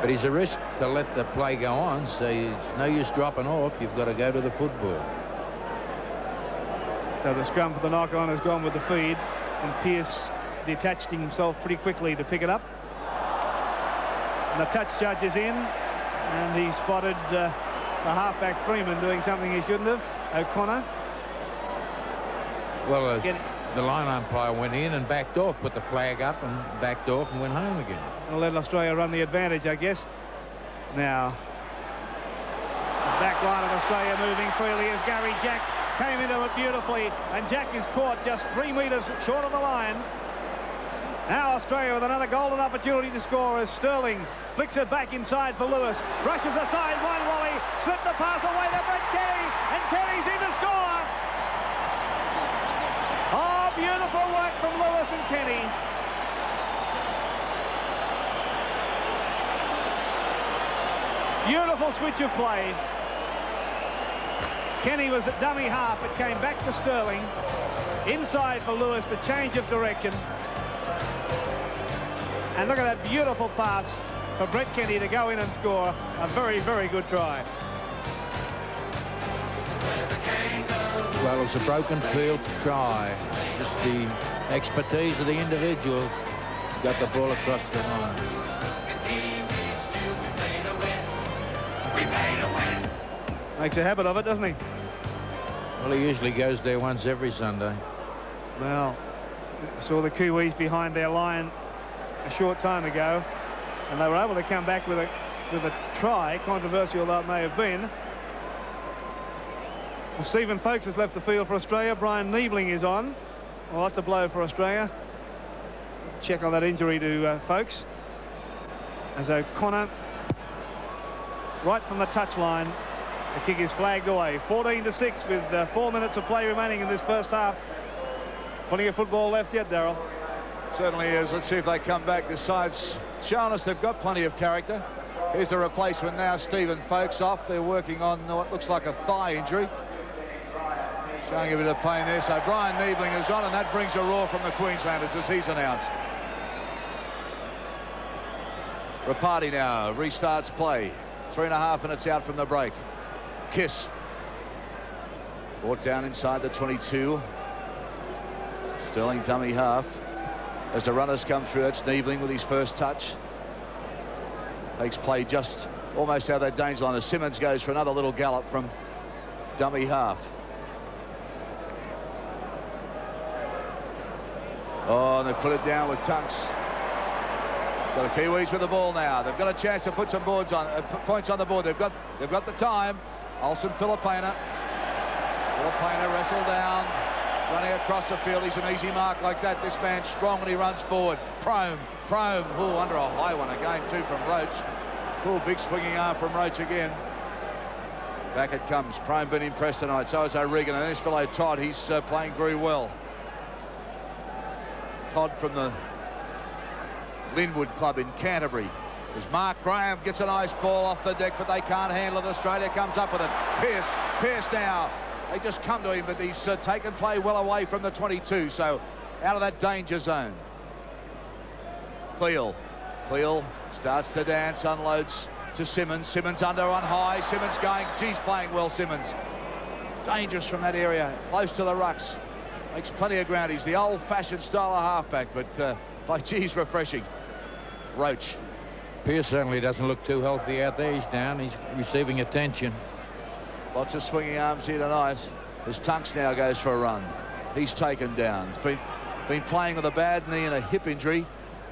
But he's a risk to let the play go on, so it's no use dropping off. You've got to go to the football. So the scrum for the knock-on has gone with the feed, and Pearce detached himself pretty quickly to pick it up. And the touch judge is in, and he spotted the halfback Freeman doing something he shouldn't have. O'Connor. Well, the line umpire went in and backed off, put the flag up and backed off and went home again. I'll let Australia run the advantage, I guess. Now, the back line of Australia moving freely as Gary Jack came into it beautifully, and Jack is caught just 3 metres short of the line. Now Australia with another golden opportunity to score as Sterling flicks it back inside for Lewis. Brushes aside one volley, slipped the pass away to Brett Kenny, and Kenny's in to score. Oh, beautiful work from Lewis and Kenny. Beautiful switch of play. Kenny was at dummy half. It came back to Sterling. Inside for Lewis, the change of direction. And look at that beautiful pass for Brett Kenny to go in and score. A very, very good try. Well, it's a broken field try. Just the expertise of the individual got the ball across the line. Makes a habit of it, doesn't he? Well, he usually goes there once every Sunday. Well, saw the Kiwis behind their line a short time ago, and they were able to come back with a try, controversial though it may have been. Well, Stephen Folkes has left the field for Australia. Brian Niebling is on. Well, that's a blow for Australia. Check on that injury to Folkes. As O'Connor, right from the touchline, the kick is flagged away. 14-6 with 4 minutes of play remaining in this first half. Plenty of football left yet, Darryl. Certainly is. Let's see if they come back. The side's shown us they've got plenty of character. Here's the replacement now, Stephen Folkes off. They're working on what looks like a thigh injury. Showing a bit of pain there. So Brian Niebling is on, and that brings a roar from the Queenslanders as he's announced. Rapati now restarts play. 3.5 minutes out from the break. Kiss. Brought down inside the 22. Sterling dummy half. As the runners come through, it's Niebling with his first touch. Takes play just almost out of that danger line as Simmons goes for another little gallop from dummy half. Oh, and they put it down with Tunks. So the Kiwis with the ball now. They've got a chance to put some points on the board. They've got the time. Olsen Filipina. Filipina wrestled down. Running across the field. He's an easy mark like that. This man's strong when he runs forward. Prome. Oh, under a high one again too from Roach. Cool big swinging arm from Roach again. Back it comes. Prome been impressed tonight. So is O'Regan. And this fellow Todd, he's playing very well. Todd from the Linwood Club in Canterbury. As Mark Graham gets a nice ball off the deck, but they can't handle it. Australia comes up with it. Pearce now. They just come to him, but he's taken play well away from the 22, so out of that danger zone. Cleal starts to dance, unloads to Simmons. Simmons under on high. Simmons going. Geez, playing well, Simmons. Dangerous from that area, close to the rucks. Makes plenty of ground. He's the old-fashioned style of halfback, but by geez, refreshing. Roach. Pearce certainly doesn't look too healthy out there. He's down. He's receiving attention. Lots of swinging arms here tonight as Tunks now goes for a run. He's taken down. He's been playing with a bad knee and a hip injury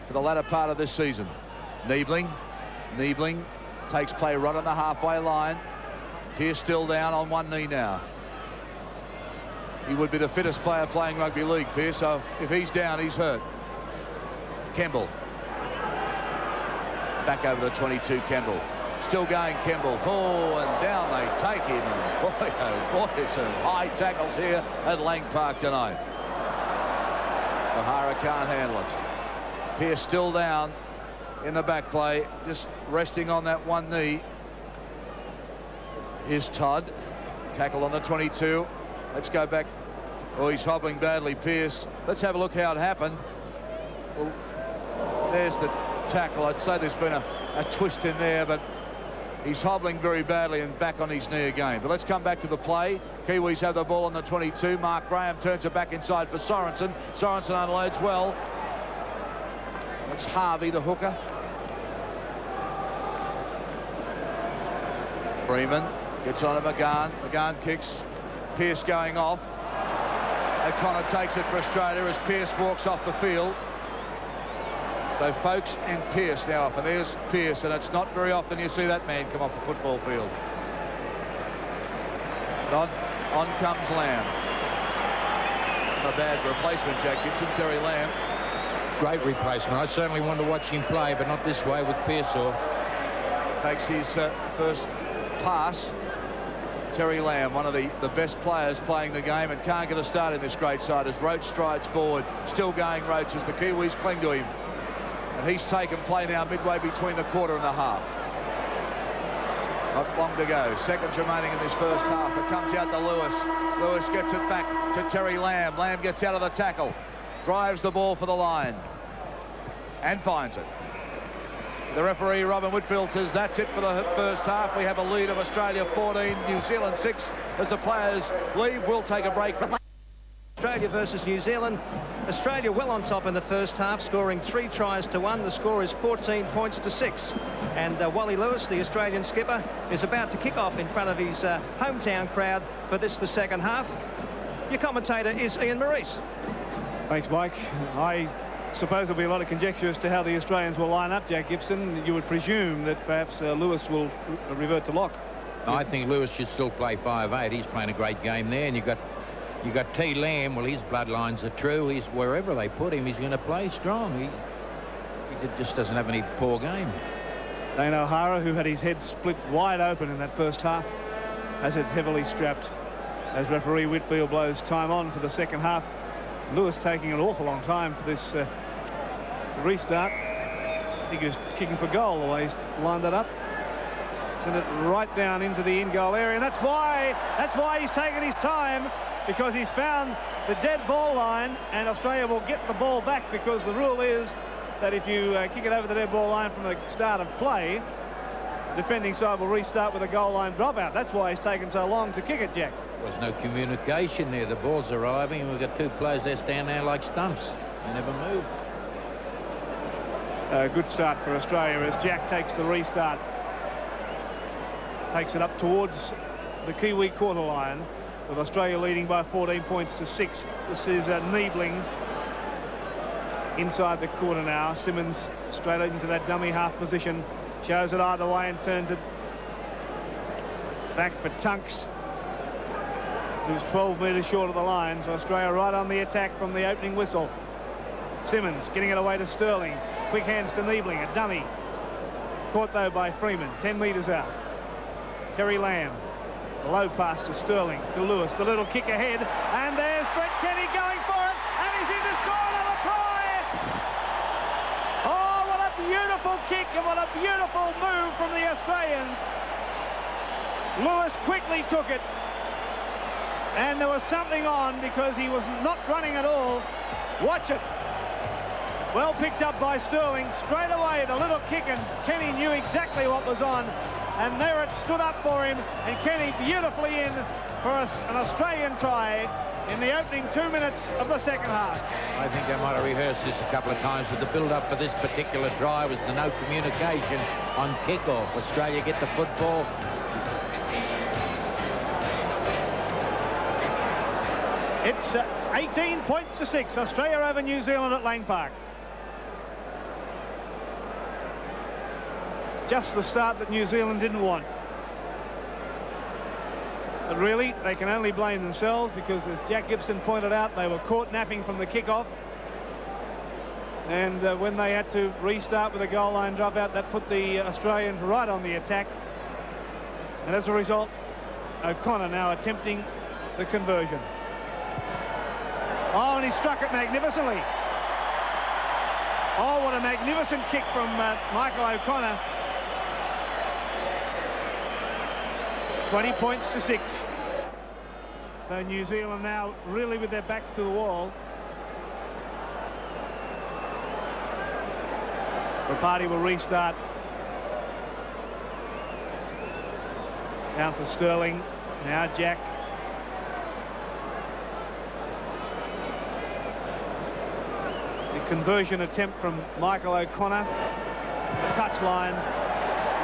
for the latter part of this season. Niebling takes play right on the halfway line. Pearce still down on one knee now. He would be the fittest player playing rugby league, Pearce, so if he's down, he's hurt. Kemble. Back over the 22, Kemble. Still going, Kemble. Oh, and down they take him. And boy, oh boy, some high tackles here at Lang Park tonight. O'Hara can't handle it. Pearce still down in the back play, just resting on that one knee. Here's Todd. Tackle on the 22. Let's go back. Oh, he's hobbling badly, Pearce. Let's have a look how it happened. Well, there's the tackle. I'd say there's been a twist in there, but he's hobbling very badly and back on his knee again. But let's come back to the play. Kiwis have the ball on the 22. Mark Graham turns it back inside for Sorensen. Sorensen unloads well. That's Harvey, the hooker. Freeman gets on to McGahn. McGahn kicks. Pearce going off. O'Connor takes it for Australia as Pearce walks off the field. So Folkes and Pearce now off, and there's Pearce, and it's not very often you see that man come off a football field. On comes Lamb. Not a bad replacement, Jack Gibson. Terry Lamb. Great replacement. I certainly want to watch him play, but not this way with Pearce off. Takes his first pass. Terry Lamb, one of the best players playing the game, and can't get a start in this great side as Roach strides forward. Still going, Roach, as the Kiwis cling to him. And he's taken play now midway between the quarter and the half. Not long to go. Seconds remaining in this first half. It comes out to Lewis. Lewis gets it back to Terry Lamb. Lamb gets out of the tackle. Drives the ball for the line. And finds it. The referee, Robin Whitfield, says that's it for the first half. We have a lead of Australia 14, New Zealand 6. As the players leave, we'll take a break from Australia versus New Zealand. Australia well on top in the first half, scoring 3 tries to 1. The score is 14 points to 6. And Wally Lewis, the Australian skipper, is about to kick off in front of his hometown crowd for this, the second half. Your commentator is Ian Maurice. Thanks, Mike. I suppose there'll be a lot of conjecture as to how the Australians will line up, Jack Gibson. You would presume that perhaps Lewis will revert to lock. I think Lewis should still play 5'8". He's playing a great game there, and you've got T. Lamb. Well, his bloodlines are true. He's wherever they put him, he's going to play strong. He just doesn't have any poor games. Dane O'Hara, who had his head split wide open in that first half, has it heavily strapped as referee Whitfield blows time on for the second half. Lewis taking an awful long time for this to restart. I think he was kicking for goal the way he's lined that up. Sent it right down into the in-goal area, and that's why he's taken his time, because he's found the dead ball line, and Australia will get the ball back, because the rule is that if you kick it over the dead ball line from the start of play, the defending side will restart with a goal line dropout. That's why he's taken so long to kick it, Jack. There's no communication there. The ball's arriving, and we've got 2 players there standing there like stumps. They never move. A good start for Australia as Jack takes the restart. Takes it up towards the Kiwi quarter line, with Australia leading by 14 points to 6. This is Niebling inside the corner now. Simmons straight into that dummy half position. Shows it either way and turns it back for Tunks, who's 12 metres short of the line. So Australia right on the attack from the opening whistle. Simmons getting it away to Sterling. Quick hands to Niebling, a dummy. Caught though by Freeman, 10 metres out. Terry Lamb, a low pass to Sterling, to Lewis, the little kick ahead, and there's Brett Kenny going for it, and he's in to score another try. Oh, what a beautiful kick, and what a beautiful move from the Australians. Lewis quickly took it, and there was something on, because he was not running at all. Watch it. Well picked up by Sterling. Straight away, the little kick, and Kenny knew exactly what was on. And there it stood up for him, and Kenny beautifully in for an Australian try in the opening 2 minutes of the second half. I think they might have rehearsed this a couple of times, but the build-up for this particular try was the no communication on kickoff. Australia get the football. It's 18 points to 6. Australia over New Zealand at Lang Park. just the start that New Zealand didn't want. But really, they can only blame themselves because, as Jack Gibson pointed out, they were caught napping from the kickoff. And when they had to restart with a goal line dropout, that put the Australians right on the attack. And as a result, O'Connor now attempting the conversion. Oh, and he struck it magnificently. Oh, what a magnificent kick from Michael O'Connor. 20 points to 6. So New Zealand now really with their backs to the wall. The party will restart. Down for Sterling. Now Jack. The conversion attempt from Michael O'Connor. The touchline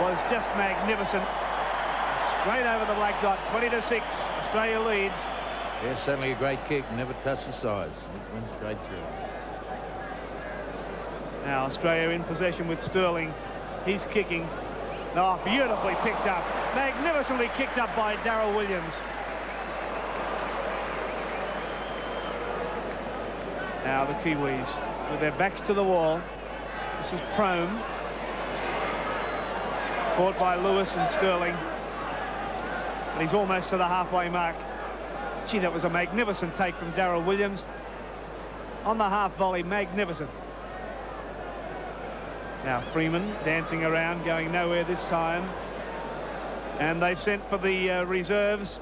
was just magnificent. Straight over the black dot. 20 to 6. Australia leads. Yeah, certainly a great kick. Never touched the sides. It went straight through. Now Australia in possession with Sterling. He's kicking. Oh, beautifully picked up. Magnificently kicked up by Daryl Williams. Now the Kiwis with their backs to the wall. This is Prome. Caught by Lewis and Sterling. And he's almost to the halfway mark. Gee, that was a magnificent take from Daryl Williams. On the half volley, magnificent. Now Freeman dancing around, going nowhere this time. And they've sent for the reserves.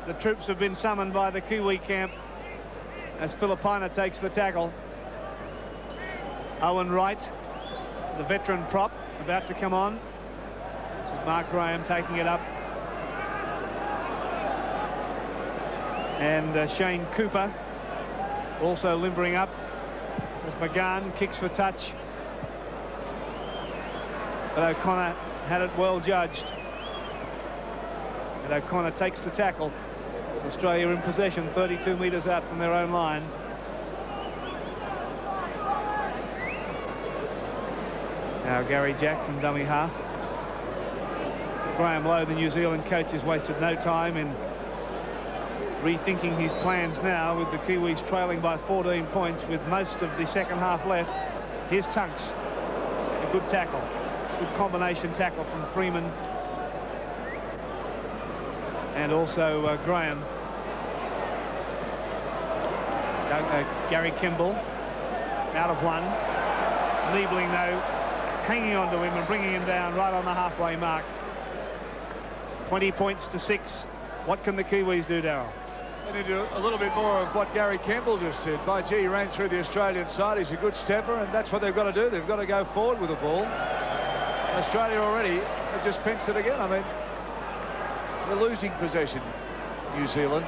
The troops have been summoned by the Kiwi camp as Filipina takes the tackle. Owen Wright, the veteran prop, about to come on. This is Mark Graham taking it up. And Shane Cooper also limbering up as McGahn kicks for touch. But O'Connor had it well judged. And O'Connor takes the tackle. Australia in possession, 32 metres out from their own line. Now Gary Jack from dummy half. Graham Lowe, the New Zealand coach, has wasted no time in rethinking his plans now, with the Kiwis trailing by 14 points with most of the second half left. Here's Tunks. It's a good tackle. Good combination tackle from Freeman. And also Graham. Gary Kimball out of one. Niebling, though, hanging on to him and bringing him down right on the halfway mark. 20 points to 6. What can the Kiwis do, Darryl? They need to do a little bit more of what Gary Campbell just did. By gee, he ran through the Australian side. He's a good stepper, and that's what they've got to do. They've got to go forward with the ball. Australia already have just pinched it again. I mean, they're losing possession, New Zealand.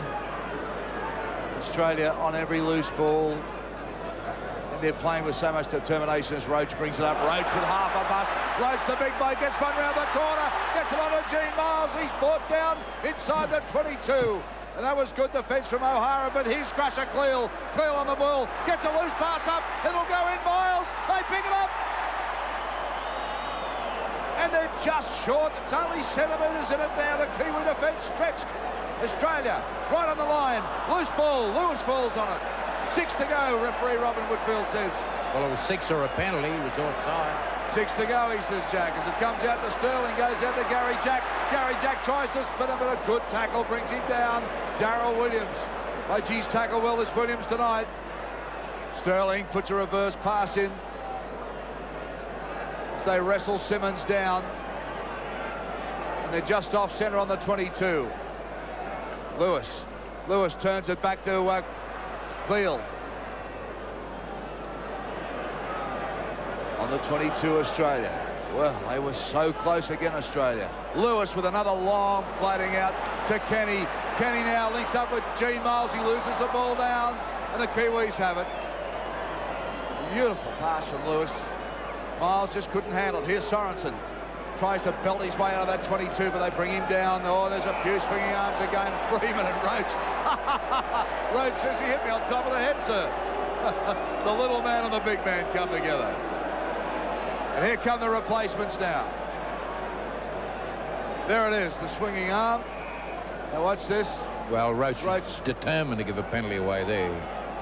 Australia on every loose ball. And they're playing with so much determination as Roach brings it up. Roach with half a bust. Roach, the big boy, gets one round the corner. Gets it on to Gene Miles. He's brought down inside the 22. And that was good defence from O'Hara, but here's Crusher Cleal. Cleal on the ball. Gets a loose pass up. It'll go in. Miles. They pick it up. And they're just short. It's only centimetres in it now. The Kiwi defence stretched. Australia right on the line. Loose ball. Lewis falls on it. 6 to go, referee Robin Woodfield says. Well, it was 6 or a penalty. He was offside. 6 to go, he says, Jack. As it comes out to Sterling, goes out to Gary Jack. Gary Jack tries to spin him, but a good tackle brings him down. Daryl Williams. Oh, geez, tackle well this Williams tonight. Sterling puts a reverse pass in as they wrestle Simmons down. And they're just off centre on the 22. Lewis. Lewis turns it back to Cleal. On the 22, Australia. Well, they were so close again, Australia. Lewis with another long floating out to Kenny. Kenny now links up with Gene Miles. He loses the ball down, and the Kiwis have it. Beautiful pass from Lewis. Miles just couldn't handle it. Here's Sorensen. Tries to belt his way out of that 22, but they bring him down. Oh, there's a few swinging arms again. Freeman and Roach. Roach says he hit me on top of the head, sir. The little man and the big man come together. And here come the replacements now. There it is, the swinging arm. Now watch this. Well, Roach was determined to give a penalty away there.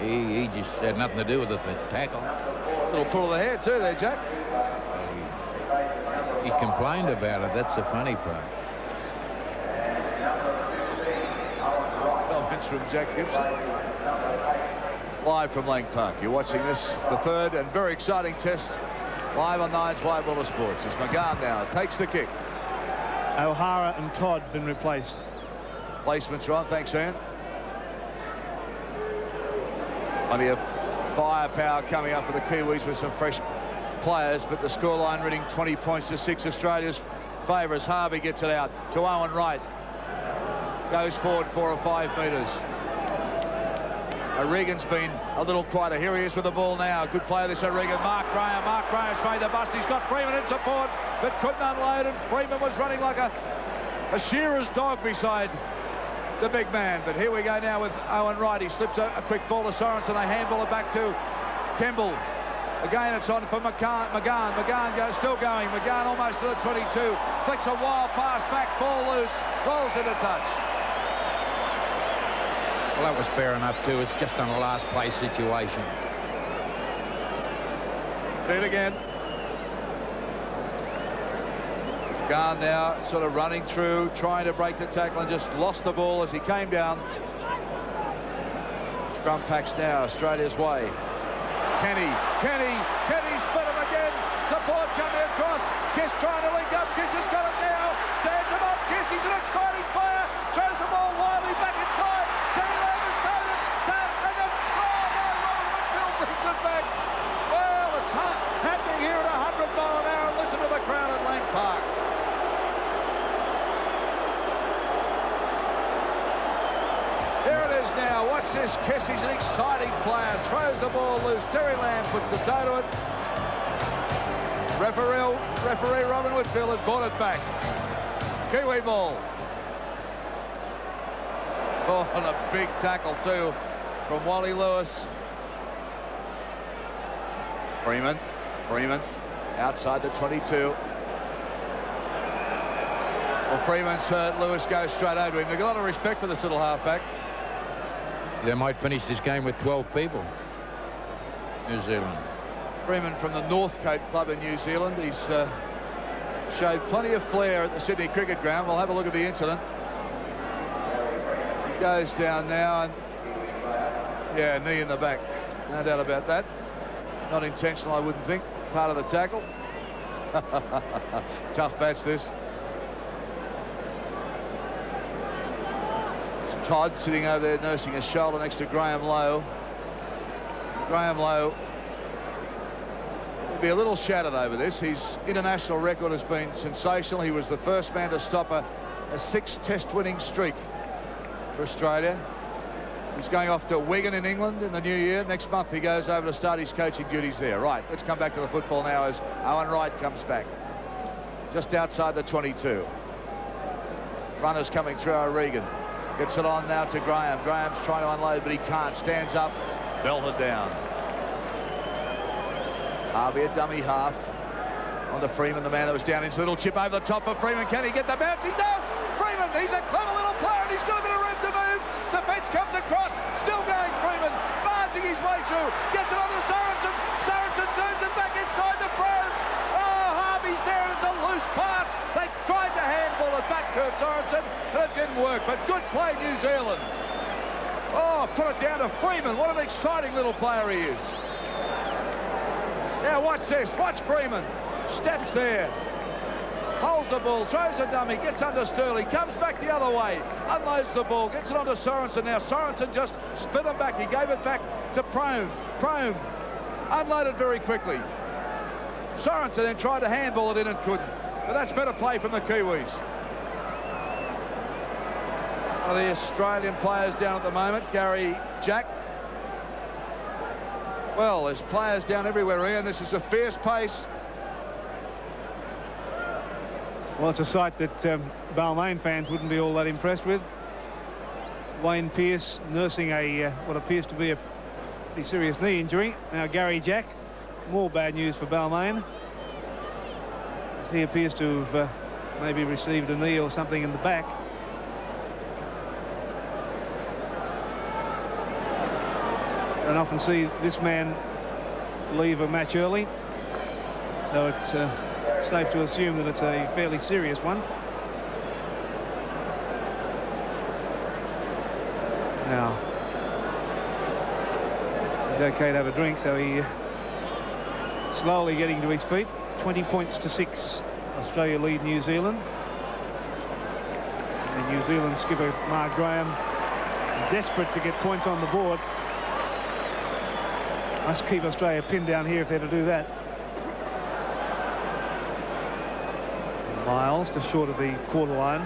He just had nothing to do with the tackle. Little pull of the hair too there, Jack. He complained about it. That's the funny part. Comments from Jack Gibson. Live from Lang Park. You're watching this, the third and very exciting test, live on Nine's Wide World of Sports. As McGann now takes the kick. O'Hara and Todd been replaced. Placements are on. Thanks, Ian. Plenty of firepower coming up for the Kiwis with some fresh players, but the scoreline reading 20 points to 6 Australia's favour as Harvey gets it out to Owen Wright. Goes forward 4 or 5 metres. O'Regan's been a little quieter. Here he is with the ball now. Good player this O'Regan. Mark Graham's made the bust. He's got Freeman in support, but couldn't unload, and Freeman was running like a shearer's dog beside the big man. But here we go now with Owen Wright. He slips a quick ball to Sorensen. They handball it back to Kemble. Again, it's on for McGann. McGann goes, still going. McGann almost to the 22. Flicks a wild pass back, ball loose, rolls into touch. Well, that was fair enough too. It's just on a last play situation. See it again. McGann now sort of running through, trying to break the tackle, and just lost the ball as he came down. Scrum packs now Australia's way. Kenny split him again. Support coming across. Kiss trying to link up. Kiss has got it now. Stands him up. Kiss, he's an exciting player. Throws the ball wildly back inside. Terry Lamb has thrown it. And then Robin Whitfield brings it back. Well, it's happening here at 100 mile an hour. Listen to the crowd at Lang Park. There it is now. Watch this. Kiss, he's an exciting player. Throws the ball loose. Terry Lamb puts the toe to it. Referee Robin Whitfield had brought it back. Kiwi ball. Oh, and a big tackle too from Wally Lewis. Freeman outside the 22. Well, Freeman's hurt. Lewis goes straight over him. They've got a lot of respect for this little halfback. They might finish this game with 12 people. New Zealand. Freeman from the Northcote Club in New Zealand. He's showed plenty of flair at the Sydney Cricket Ground. We'll have a look at the incident. He goes down now, and yeah, knee in the back. No doubt about that. Not intentional, I wouldn't think. Part of the tackle. Tough match, this. It's Todd sitting over there nursing his shoulder next to Graham Lowe. Graham Lowe will be a little shattered over this. His international record has been sensational. He was the first man to stop a 6-test winning streak for Australia. He's going off to Wigan in England in the new year. Next month he goes over to start his coaching duties there. Right, let's come back to the football now as Owen Wright comes back. Just outside the 22. Runners coming through. O'Regan gets it on now to Graham. Graham's trying to unload, but he can't. Stands up, belted down. Harvey a dummy half. On to Freeman, the man that was down into a little chip over the top for Freeman. Can he get the bounce? He does! Freeman, he's a clever little player, and he's got a bit of room to move. Defence comes across, still going Freeman, barging his way through, gets it on to Sorensen. Sorensen turns it back inside the frame. Oh, Harvey's there, and it's a loose pass. They tried to handball it back, Kurt Sorensen, but it didn't work. But good play, New Zealand. Oh, put it down to Freeman. What an exciting little player he is. Now watch this, watch Freeman. Steps there, holds the ball, throws a dummy, gets under Sterling, comes back the other way, unloads the ball, gets it onto Sorensen. Now Sorensen just spit him back. He gave it back to Prone. Prone unloaded very quickly. Sorensen then tried to handball it in and couldn't. But that's better play from the Kiwis. One of the Australian players down at the moment, Gary Jack. Well, there's players down everywhere, Ian. This is a fierce pace. Well, it's a sight that Balmain fans wouldn't be all that impressed with. Wayne Pearce nursing a what appears to be a pretty serious knee injury. Now Gary Jack, more bad news for Balmain. He appears to have maybe received a knee or something in the back. I often see this man leave a match early, so it's safe to assume that it's a fairly serious one. Now, it's okay to have a drink, so he slowly getting to his feet. 20 points to 6. Australia lead New Zealand. And New Zealand skipper Mark Graham, desperate to get points on the board. Must keep Australia pinned down here if they're to do that. Miles just short of the quarter line.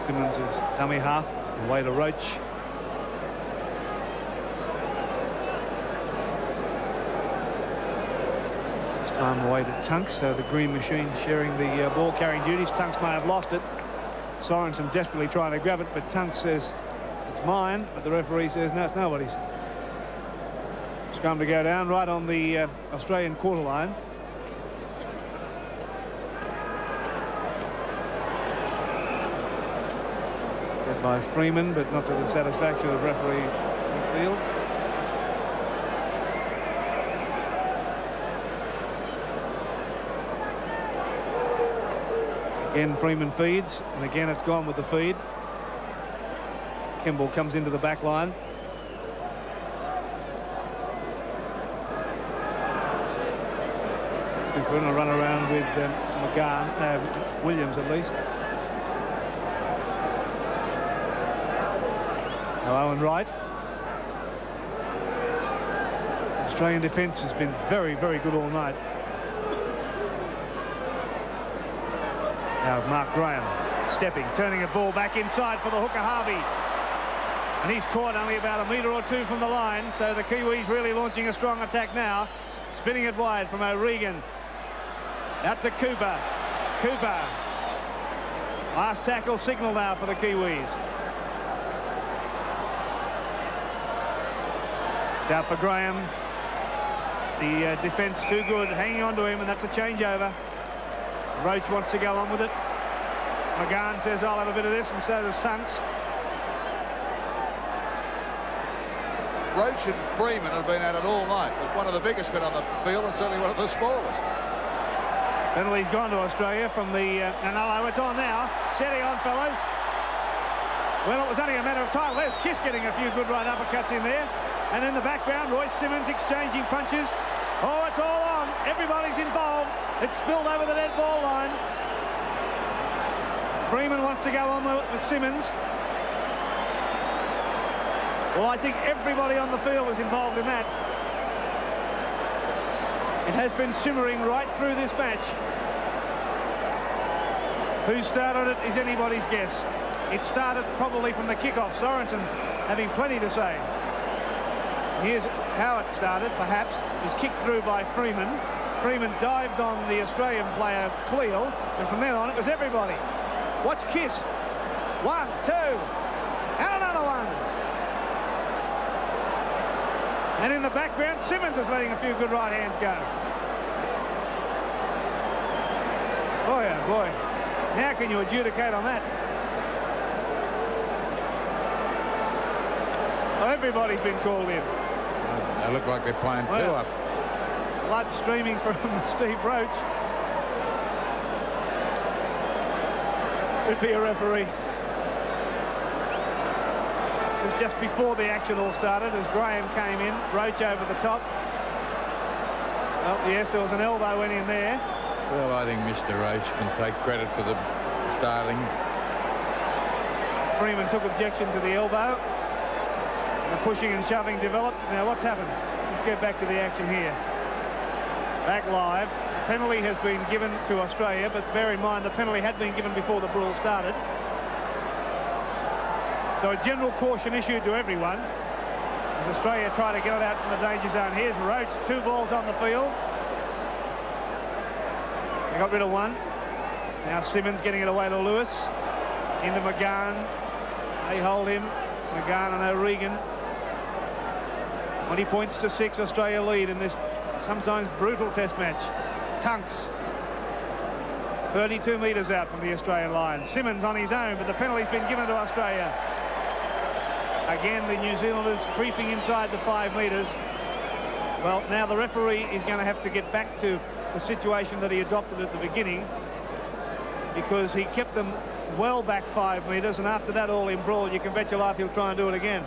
Simmons is dummy half, away to Roach. This time away to Tunks, so the green machine sharing the ball carrying duties. Tunks may have lost it. Sorensen desperately trying to grab it, but Tunks says it's mine, but the referee says no, it's nobody's. Scrum to go down right on the Australian quarter line. Led by Freeman, but not to the satisfaction of referee Whitfield. Again, Freeman feeds, and again it's gone with the feed. Kimball comes into the back line. We're going to run around with McGann, Williams at least. Now Owen Wright. Australian defence has been very, very good all night. Now Mark Graham stepping, turning a ball back inside for the hooker Harvey. And he's caught only about a metre or two from the line, so the Kiwis really launching a strong attack now. Spinning it wide from O'Regan. Out to Cooper. Cooper. Last tackle signal now for the Kiwis. Out for Graham. The defence too good, hanging on to him, and that's a changeover. Roach wants to go on with it. McGann says, I'll have a bit of this, and so does Tunks. Roach and Freeman have been at it all night, but one of the biggest men on the field and certainly one of the smallest. Penalty's gone to Australia from the Nanalo. It's on now. Steady on, fellas. Well, it was only a matter of time. There's Kiss getting a few good right uppercuts in there. And in the background, Royce Simmons exchanging punches. Oh, it's all on. Everybody's involved. It's spilled over the dead ball line. Freeman wants to go on with Simmons. Well, I think everybody on the field was involved in that. It has been simmering right through this match. Who started it is anybody's guess. It started probably from the kickoff. Sorensen having plenty to say. Here's how it started, perhaps. It was kicked through by Freeman. Freeman dived on the Australian player, Cleal, and from then on it was everybody. Watch Kiss. 1, 2, and another one. And in the background, Simmons is letting a few good right hands go. Boy, oh boy. How can you adjudicate on that? Well, everybody's been called in. They look like they're playing two up. Blood streaming from Steve Roach. Could be a referee. This is just before the action all started as Graham came in. Roach over the top. Well, yes, there was an elbow went in there. Well, I think Mr. Roach can take credit for the starting. Freeman took objection to the elbow. The pushing and shoving developed. Now, what's happened? Let's get back to the action here. Back live. The penalty has been given to Australia, but bear in mind the penalty had been given before the brawl started. So a general caution issued to everyone as Australia try to get it out from the danger zone. Here's Roach, 2 balls on the field. They got rid of one. Now Simmons getting it away to Lewis. Into McGann. They hold him. McGann and O'Regan. 20 points to 6, Australia lead in this sometimes brutal test match. Tunks. 32 metres out from the Australian line. Simmons on his own, but the penalty's been given to Australia. Again, the New Zealanders creeping inside the 5 metres. Well, now the referee is going to have to get back to the situation that he adopted at the beginning, because he kept them well back 5 metres, and after that all in brawl, you can bet your life he'll try and do it again.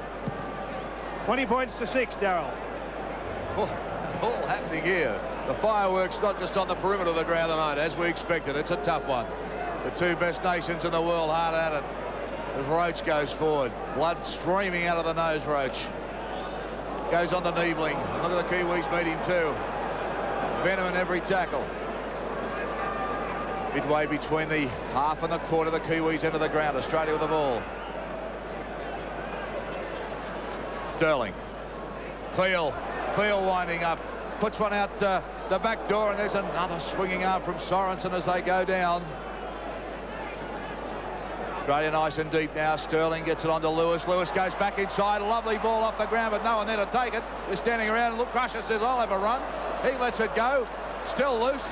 20 points to 6, Darryl. All happening here. The fireworks not just on the perimeter of the ground tonight, as we expected. It's a tough one. The two best nations in the world hard at it as Roach goes forward. Blood streaming out of the nose, Roach. Goes on to Niebling. Look at the Kiwis meet him too. Venom in every tackle. Midway between the half and the quarter, the Kiwis into the ground. Australia with the ball. Sterling. Cleal winding up. Puts one out the back door, and there's another swinging arm from Sorensen as they go down. Australia nice and deep now. Sterling gets it on to Lewis. Lewis goes back inside. A lovely ball off the ground, but no one there to take it. They're standing around. Look, Crusher says, I'll have a run. He lets it go. Still loose.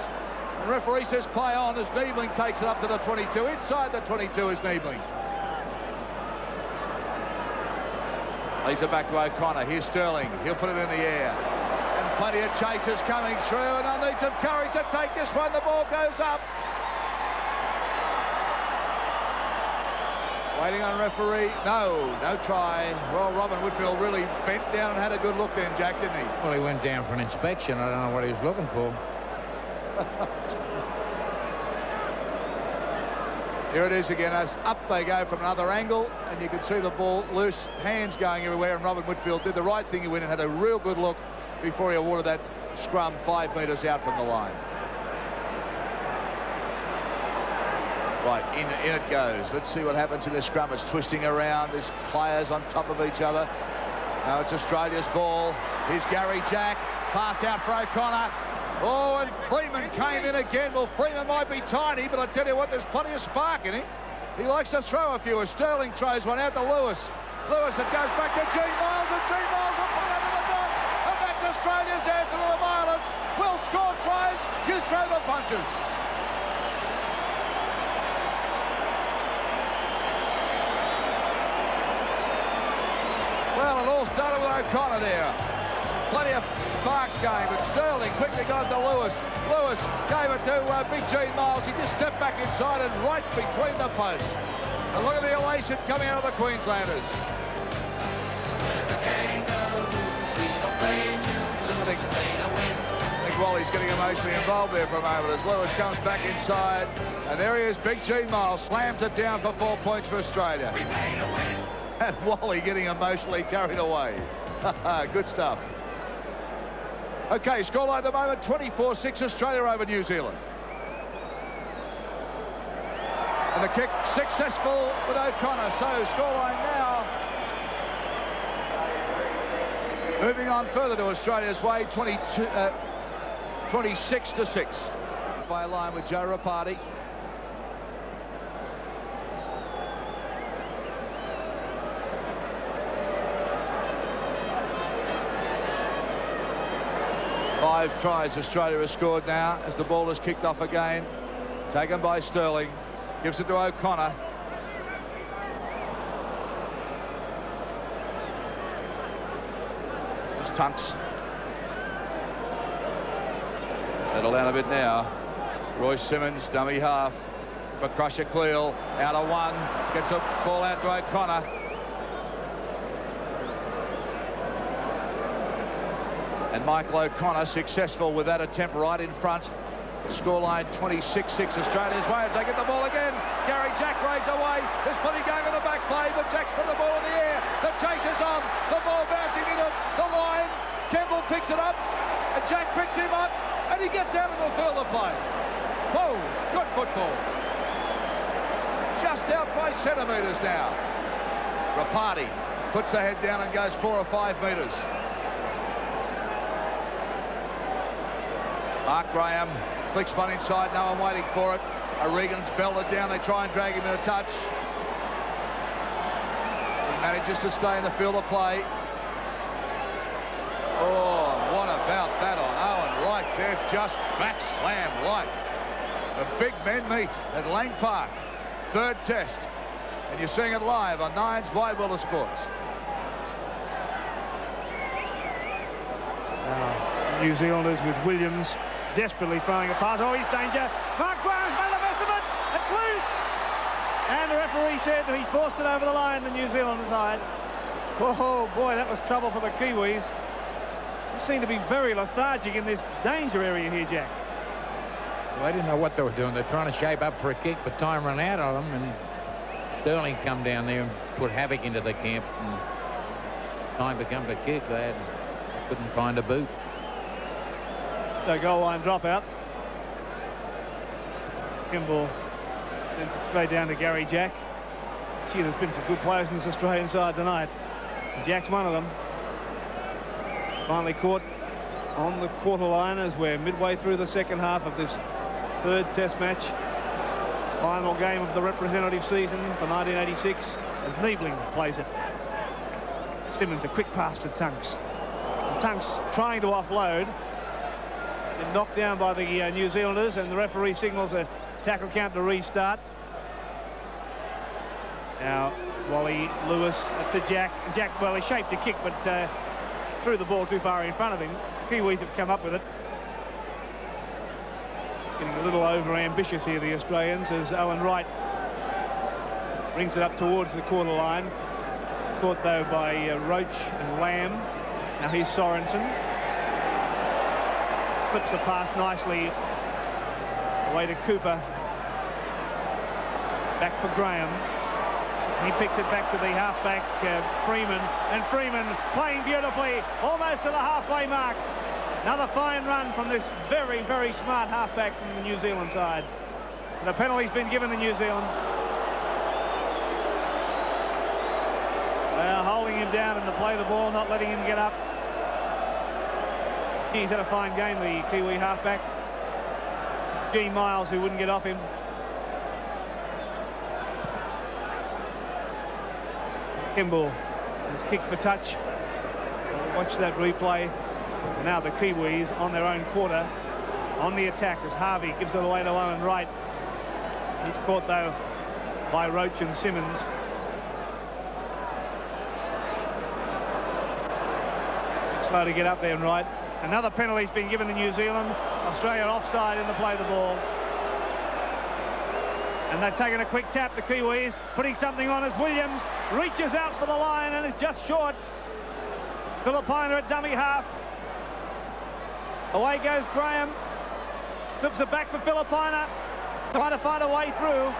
The referee says play on as Niebling takes it up to the 22. Inside the 22 is Niebling. Leaves it back to O'Connor. Here's Sterling. He'll put it in the air. And plenty of chasers coming through, and they'll need some courage to take this one. The ball goes up. Waiting on referee. No try. Well, Robin Whitfield really bent down and had a good look then, Jack, didn't he? Well, he went down for an inspection. I don't know what he was looking for. Here it is again, as up they go from another angle, and you can see the ball loose, hands going everywhere, and Robin Whitfield did the right thing. He went and had a real good look before he awarded that scrum 5 metres out from the line. Right, in it goes. Let's see what happens in this scrum. It's twisting around. There's players on top of each other. Now it's Australia's ball. Here's Gary Jack. Pass out for O'Connor. Oh, and Freeman came in again. Well, Freeman might be tiny, but I tell you what, there's plenty of spark in him. He likes to throw a few. As Sterling throws one out to Lewis. Lewis, it goes back to Gene Miles, and Gene Miles will put it under the dot. And that's Australia's answer to the violence. We'll score tries, you throw the punches. Well, it all started with O'Connor there. Plenty of sparks going, but Sterling quickly got to Lewis. Lewis gave it to Big Gene Miles. He just stepped back inside and right between the posts. And look at the elation coming out of the Queenslanders. I think Wally's getting emotionally involved there for a moment as Lewis comes back inside. And there he is, Big Gene Miles slams it down for 4 points for Australia. And Wally getting emotionally carried away. Good stuff. Okay, scoreline at the moment, 24-6 Australia over New Zealand. And the kick successful with O'Connor. So scoreline now moving on further to Australia's way, 26-6. Fire line with Joe Rapati. Five tries Australia has scored now as the ball is kicked off again. Taken by Sterling. Gives it to O'Connor. This is Tunks. Settle down a bit now. Royce Simmons, dummy half for Crusher Cleal. Out of one. Gets the ball out to O'Connor. And Michael O'Connor successful with that attempt right in front. Scoreline 26-6 Australia's way as they get the ball again. Gary Jack raids away. There's plenty going on the back play, but Jack's put the ball in the air. The chase is on. The ball bouncing into the line. Campbell picks it up, and Jack picks him up, and he gets out of the field of play. Whoa, good football. Just out by centimetres now. Rapati puts the head down and goes 4 or 5 metres. Mark Graham flicks one inside, no one waiting for it. O'Regan's belted down, they try and drag him in a touch. He manages to stay in the field of play. Oh, what about that on Owen Wright? They've just back slammed Wright. The big men meet at Lang Park. Third test. And you're seeing it live on Nines by Willa Sports. New Zealanders with Williams desperately throwing a pass. Oh, he's danger. Mark Graham's made the best of it. It's loose. And the referee said he forced it over the line, the New Zealand side. Oh, boy, that was trouble for the Kiwis. They seem to be very lethargic in this danger area here, Jack. Well, they didn't know what they were doing. They're trying to shape up for a kick, but time ran out on them, and Sterling come down there and put havoc into the camp, and time to come to kick. They couldn't find a boot. So goal line dropout. Kimball sends it straight down to Gary Jack. Gee, there's been some good players in this Australian side tonight. And Jack's one of them. Finally caught on the quarter line as we're midway through the second half of this third test match. Final game of the representative season for 1986 as Niebling plays it. Simmons, a quick pass to Tunks. And Tunks trying to offload. Been knocked down by the New Zealanders, and the referee signals a tackle count to restart. Now Wally Lewis to Jack. Jack, well, he shaped a kick, but threw the ball too far in front of him. Kiwis have come up with it. Getting a little over ambitious here, the Australians, as Owen Wright brings it up towards the quarter line. Caught though by Roach and Lamb. Now here's Sorensen. Slips the pass nicely away to Cooper. Back for Graham. He picks it back to the halfback, Freeman. And Freeman playing beautifully, almost to the halfway mark. Another fine run from this very, very smart halfback from the New Zealand side. And the penalty's been given to New Zealand. They are holding him down and to play the ball, not letting him get up. He's had a fine game, the Kiwi halfback. It's G. Miles who wouldn't get off him. Kimball has kicked for touch. Watch that replay. And now the Kiwis on their own quarter on the attack as Harvey gives it away to Owen Wright. He's caught though by Roach and Simmons. Slow to get up there and Wright. Another penalty's been given to New Zealand. Australia offside in the play the ball. And they've taken a quick tap, the Kiwis, putting something on as Williams reaches out for the line and is just short. Filipina at dummy half. Away goes Graham. Slips it back for Filipina. Trying to find a way through.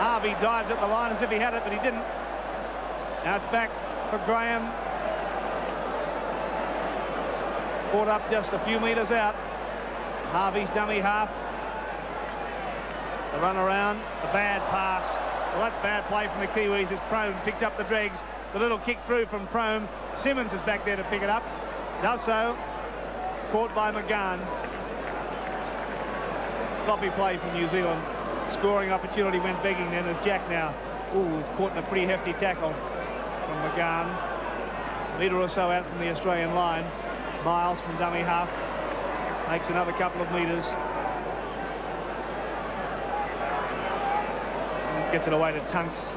Harvey dived at the line as if he had it, but he didn't. Now it's back for Graham. Caught up just a few metres out. Harvey's dummy half. The run around, the bad pass. Well, that's bad play from the Kiwis as Prome picks up the dregs. The little kick through from Prome. Simmons is back there to pick it up. Does so. Caught by McGann. Sloppy play from New Zealand. Scoring opportunity went begging then as Jack now is caught in a pretty hefty tackle from McGann. A metre or so out from the Australian line. Miles from dummy half makes another couple of metres. Simmons gets it away to Tunks.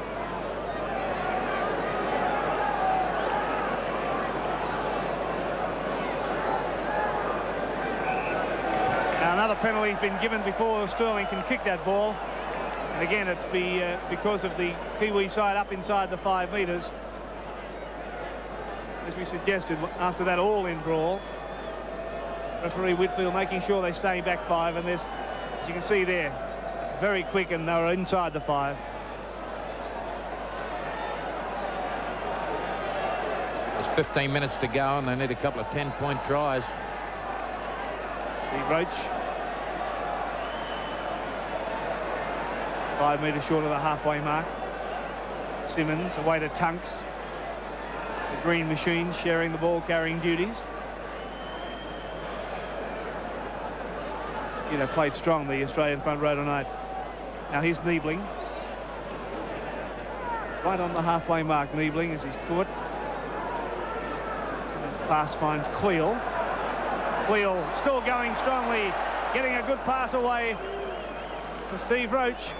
Now another penalty has been given before Sterling can kick that ball. And again, it's because of the Kiwi side up inside the 5 metres. As we suggested, after that all-in brawl, referee Whitfield making sure they stay back 5, and there's, as you can see there, very quick, and they were inside the 5. There's 15 minutes to go, and they need a couple of 10-point tries. Steve Roach. 5 metres short of the halfway mark. Simmons away to Tunks. The green machines sharing the ball carrying duties. They've played strong, the Australian front row tonight. Now here's Niebling. Right on the halfway mark, Niebling, as he's caught. Simmons' pass finds Cleal. Wheel still going strongly, getting a good pass away for Steve Roach.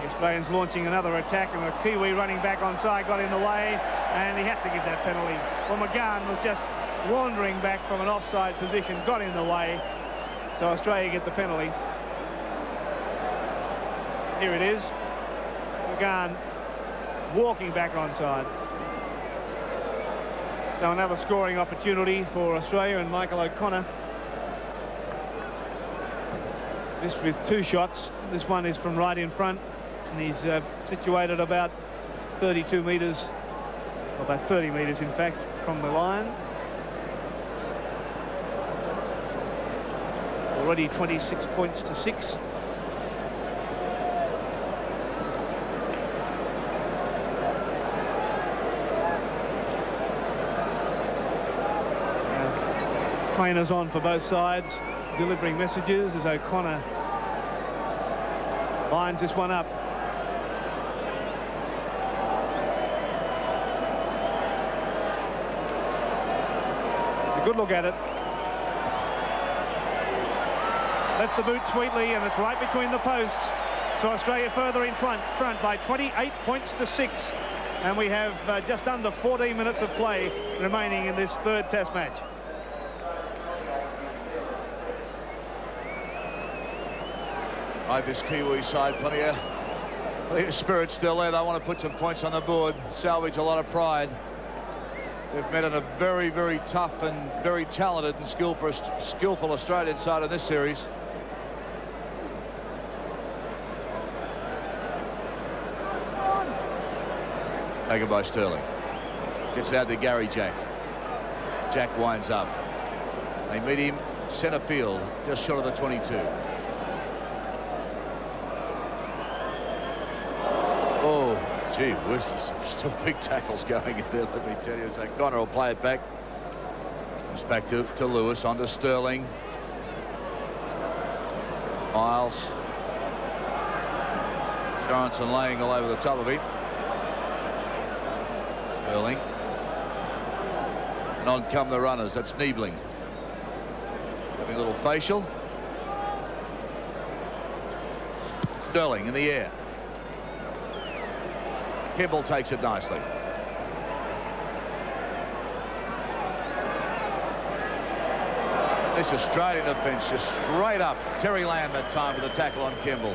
The Australians launching another attack, and the Kiwi running back onside got in the way, and he had to give that penalty. Well, McGann was just wandering back from an offside position, got in the way, so Australia get the penalty. Here it is. McGann walking back onside. So another scoring opportunity for Australia and Michael O'Connor. This with 2 shots. This one is from right in front, and he's situated about 32 metres, or about 30 metres in fact, from the line. Already 26 points to 6. Trainers on for both sides, delivering messages as O'Connor lines this one up. It's a good look at it. Left the boot sweetly, and it's right between the posts. So Australia further in front by 28 points to 6. And we have just under 14 minutes of play remaining in this third Test match. Right, this Kiwi side, plenty of spirit still there. They want to put some points on the board, salvage a lot of pride. They've met on a very, very tough and very talented and skillful Australian side in this series. Taken by Sterling. Gets out to Gary Jack. Jack winds up. They meet him centre field, just short of the 22. Oh, gee whiz, there's still big tackles going in there, let me tell you. So Connor will play it back. It's back to Lewis, on to Sterling. Miles. Sorensen laying all over the top of him. Sterling. And on come the runners. That's Niebling. Having a little facial. Sterling in the air. Kimball takes it nicely. This Australian defence just straight up. Terry Lamb that time with a tackle on Kimball.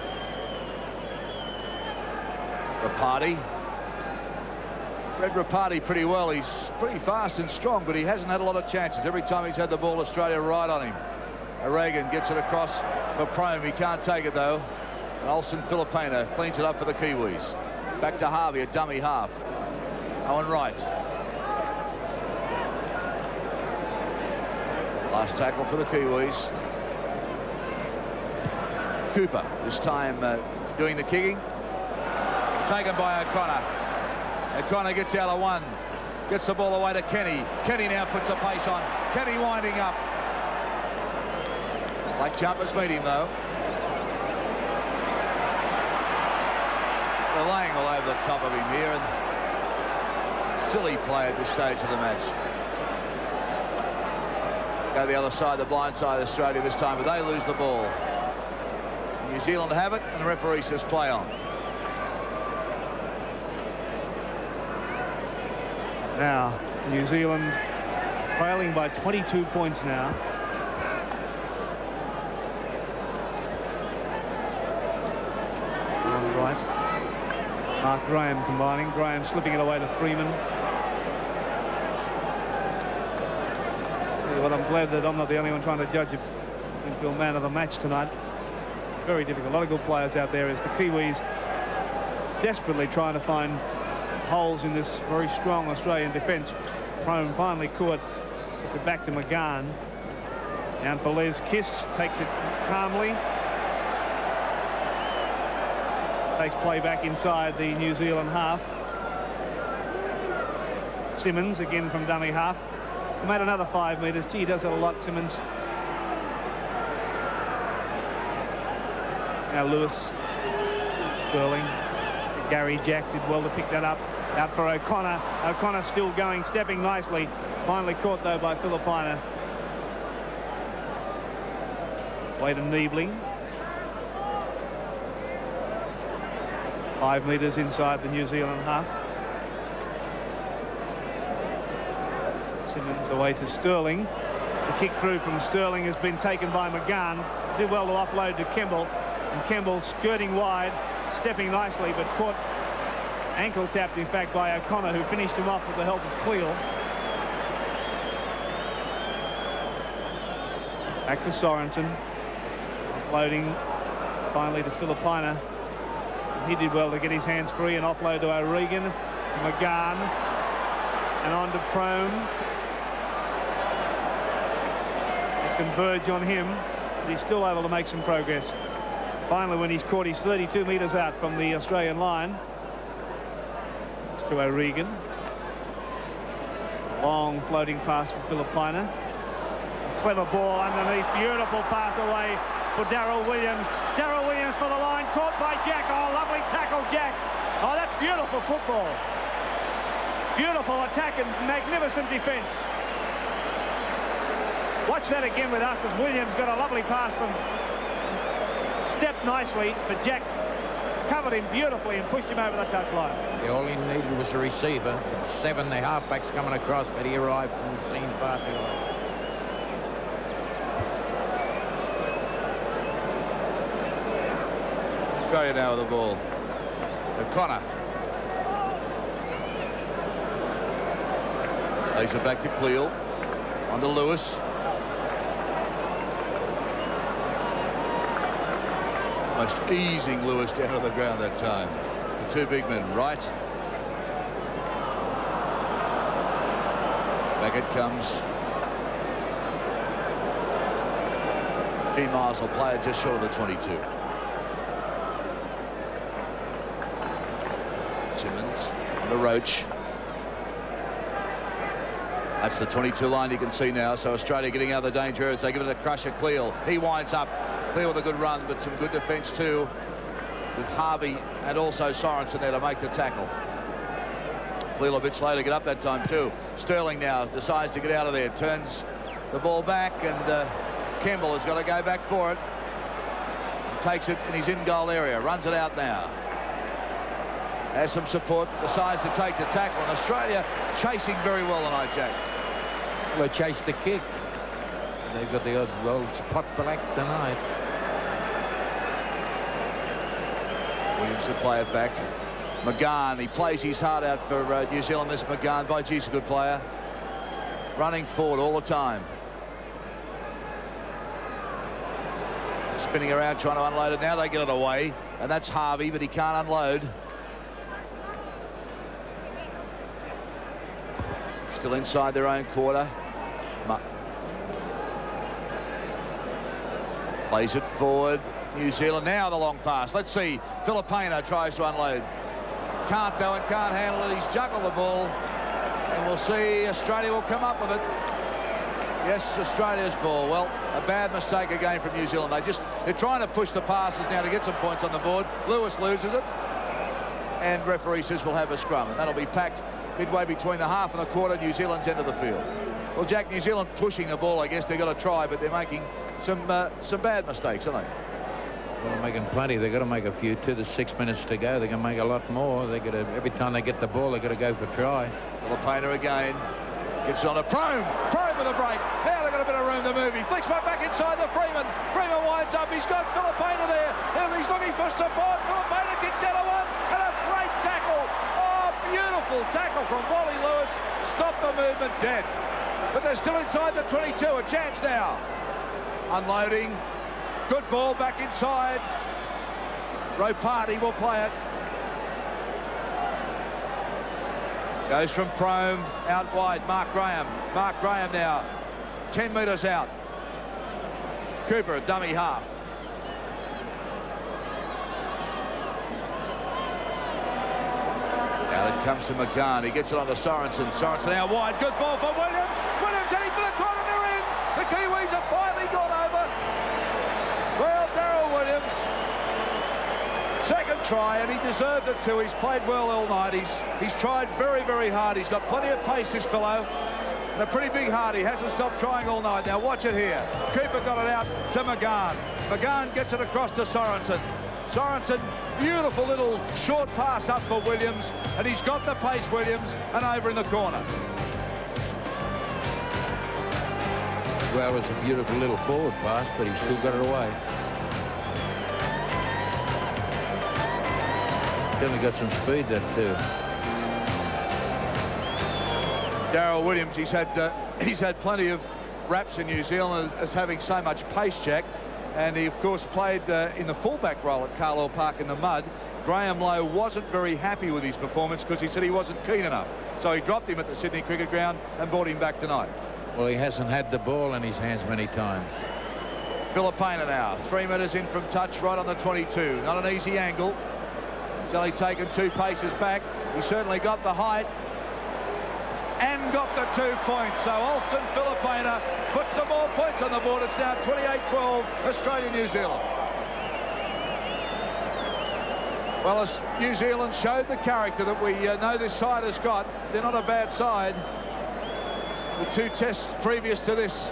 Rapati. Read Rapati pretty well. He's pretty fast and strong, but he hasn't had a lot of chances. Every time he's had the ball, Australia right on him. Reagan gets it across for Prome. He can't take it though. And Olsen Filipina cleans it up for the Kiwis. Back to Harvey, a dummy half. Owen Wright. Last tackle for the Kiwis. Cooper, this time doing the kicking. Taken by O'Connor. O'Connor gets out of one. Gets the ball away to Kenny. Kenny now puts the pace on. Kenny winding up. Black jumpers meet him though. They're laying all over the top of him here, and silly play at this stage of the match. Go the other side, the blind side of Australia this time, but they lose the ball. New Zealand have it, and the referee says play on. Now, New Zealand trailing by 22 points now. On the right. Mark Graham combining. Graham slipping it away to Freeman. Yeah, well, I'm glad that I'm not the only one trying to judge a infield man of the match tonight. Very difficult. A lot of good players out there as the Kiwis desperately trying to find holes in this very strong Australian defence. Prome finally caught. Gets it back to McGann. Down for Les Kiss. Takes it calmly. Takes play back inside the New Zealand half. Simmons again from dummy half. He made another 5 metres. Gee, he does that a lot, Simmons. Now Lewis. Sterling. Gary Jack did well to pick that up. Out for O'Connor. O'Connor still going, stepping nicely. Finally caught, though, by Filipina. Waden Niebling. 5 metres inside the New Zealand half. Simmons away to Sterling. The kick through from Sterling has been taken by McGann. Did well to offload to Kemble. And Kemble skirting wide, stepping nicely, but caught ankle tapped, in fact, by O'Connor, who finished him off with the help of Cleal. Back to Sorensen. Offloading finally to Filipina. He did well to get his hands free and offload to O'Regan, to McGann, and on to Prome. It converge on him, but he's still able to make some progress. Finally, when he's caught, he's 32 metres out from the Australian line. It's to O'Regan. Long floating pass for Filipina. Clever ball underneath, beautiful pass away for Daryl Williams. Daryl Williams for the line, caught by Jack. Oh, lovely tackle, Jack. Oh, that's beautiful football. Beautiful attack and magnificent defence. Watch that again with us as Williams got a lovely pass from... Stepped nicely, but Jack covered him beautifully and pushed him over the touchline. Yeah, all he needed was a receiver. 7, the halfbacks coming across, but he arrived on the scene far too late. Australia now with the ball. O'Connor. Lays it back to Cleal. On to Lewis. Almost easing Lewis down to the ground that time. The two big men, right. Back it comes. G. Miles will play it just short of the 22. Simmons on the Roach. That's the 22 line you can see now. So Australia getting out of the danger as they give it a crush at Cleal. He winds up. Cleal with a good run, but some good defence too, with Harvey and also Sorensen there to make the tackle. Cleal a bit slow to get up that time too. Sterling now decides to get out of there, turns the ball back, and Kemble has got to go back for it. Takes it in his in-goal area, runs it out now. Has some support, decides to take the tackle, and Australia chasing very well tonight, Jack. Well, chase the kick. They've got the old pot black tonight. Williams will play it back. McGann, he plays his heart out for New Zealand, this McGann. By geez, a good player. Running forward all the time. Spinning around trying to unload it. Now they get it away, and that's Harvey, but he can't unload. Still inside their own quarter. Plays it forward. New Zealand now the long pass. Let's see. Filipina tries to unload. Can't do it, can't handle it. He's juggled the ball. And we'll see Australia will come up with it. Yes, Australia's ball. Well, a bad mistake again from New Zealand. They're trying to push the passes now to get some points on the board. Lewis loses it. And referee says we'll have a scrum. And that'll be packed midway between the half and the quarter, New Zealand's end of the field. Well, Jack, New Zealand pushing the ball. I guess they've got to try, but they're making some bad mistakes, aren't they? Well, they're making plenty. They've got to make a few too. There's 6 minutes to go. They can make a lot more. They got to, every time they get the ball, they've got to go for try. Filipina again. Gets on a Prome. Prome with a break. Now they've got a bit of room to move. He flicks back inside the Freeman. Freeman winds up. He's got Filipina there. And he's looking for support. Filipina kicks out of one. And a great tackle. Oh, beautiful tackle from Wally Lewis. Stopped the movement dead. But they're still inside the 22. A chance now. Unloading. Good ball back inside. Ropati will play it. Goes from Prome out wide. Mark Graham. Mark Graham now 10 metres out. Cooper, a dummy half. Now it comes to McGann. He gets it on to Sorensen. Sorensen out wide. Good ball for Williams. Williams heading for the corner. They're in. The Kiwis have finally gone over. Well, Daryl Williams. Second try, and he deserved it too. He's played well all night. He's tried very, very hard. He's got plenty of pace, this fellow. And a pretty big heart. He hasn't stopped trying all night. Now watch it here. Cooper got it out to McGann. McGann gets it across to Sorensen. Sorensen, beautiful little short pass up for Williams, and he's got the pace, Williams, and over in the corner. Well, it was a beautiful little forward pass, but he still got it away. Certainly got some speed there too. Darryl Williams, he's had plenty of raps in New Zealand as having so much pace, Jack, and he of course played in the fullback role at Carlisle Park in the mud. Graham Lowe wasn't very happy with his performance because he said he wasn't keen enough, so he dropped him at the Sydney Cricket Ground and brought him back tonight. Well, he hasn't had the ball in his hands many times. Filipina now, 3 metres in from touch, right on the 22. Not an easy angle. He's only taken 2 paces back. He certainly got the height and got the 2 points. So Olsen Filipina put some more points on the board. It's now 28-12, Australia-New Zealand. Well, as New Zealand showed the character that we know this side has got, they're not a bad side. The 2 tests previous to this,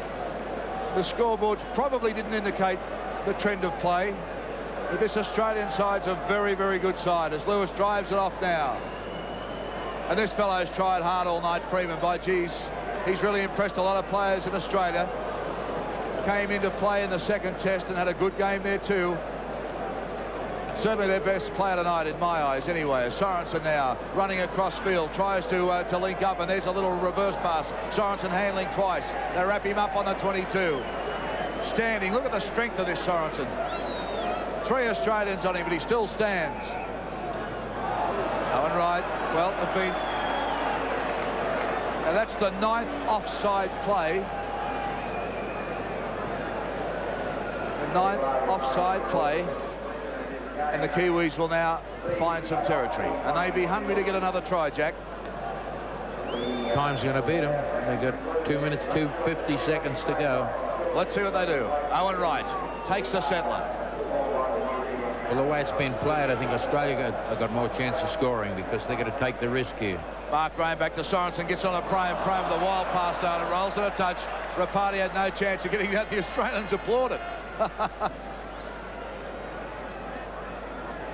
the scoreboards probably didn't indicate the trend of play. But this Australian side's a very, very good side as Lewis drives it off now. And this fellow's tried hard all night, Freeman. By geez, he's really impressed a lot of players in Australia. Came into play in the 2nd test and had a good game there too. Certainly their best player tonight in my eyes anyway. Sorensen now running across field, tries to link up, and there's a little reverse pass. Sorensen handling twice. They wrap him up on the 22. Standing, look at the strength of this Sorensen. 3 Australians on him, but he still stands. Owen Wright, well, have been... Now that's the 9th offside play. The 9th offside play. And the Kiwis will now find some territory. And they'd be hungry to get another try, Jack. Time's going to beat them. They've got 2 minutes, 50 seconds to go. Let's see what they do. Owen Wright takes the settler. Well, the way it's been played, I think Australia got more chance of scoring because they're going to take the risk here. Mark Graham back to Sorensen, gets on a Prime with a wild pass out and rolls it a touch. Rapati had no chance of getting that. The Australians applauded.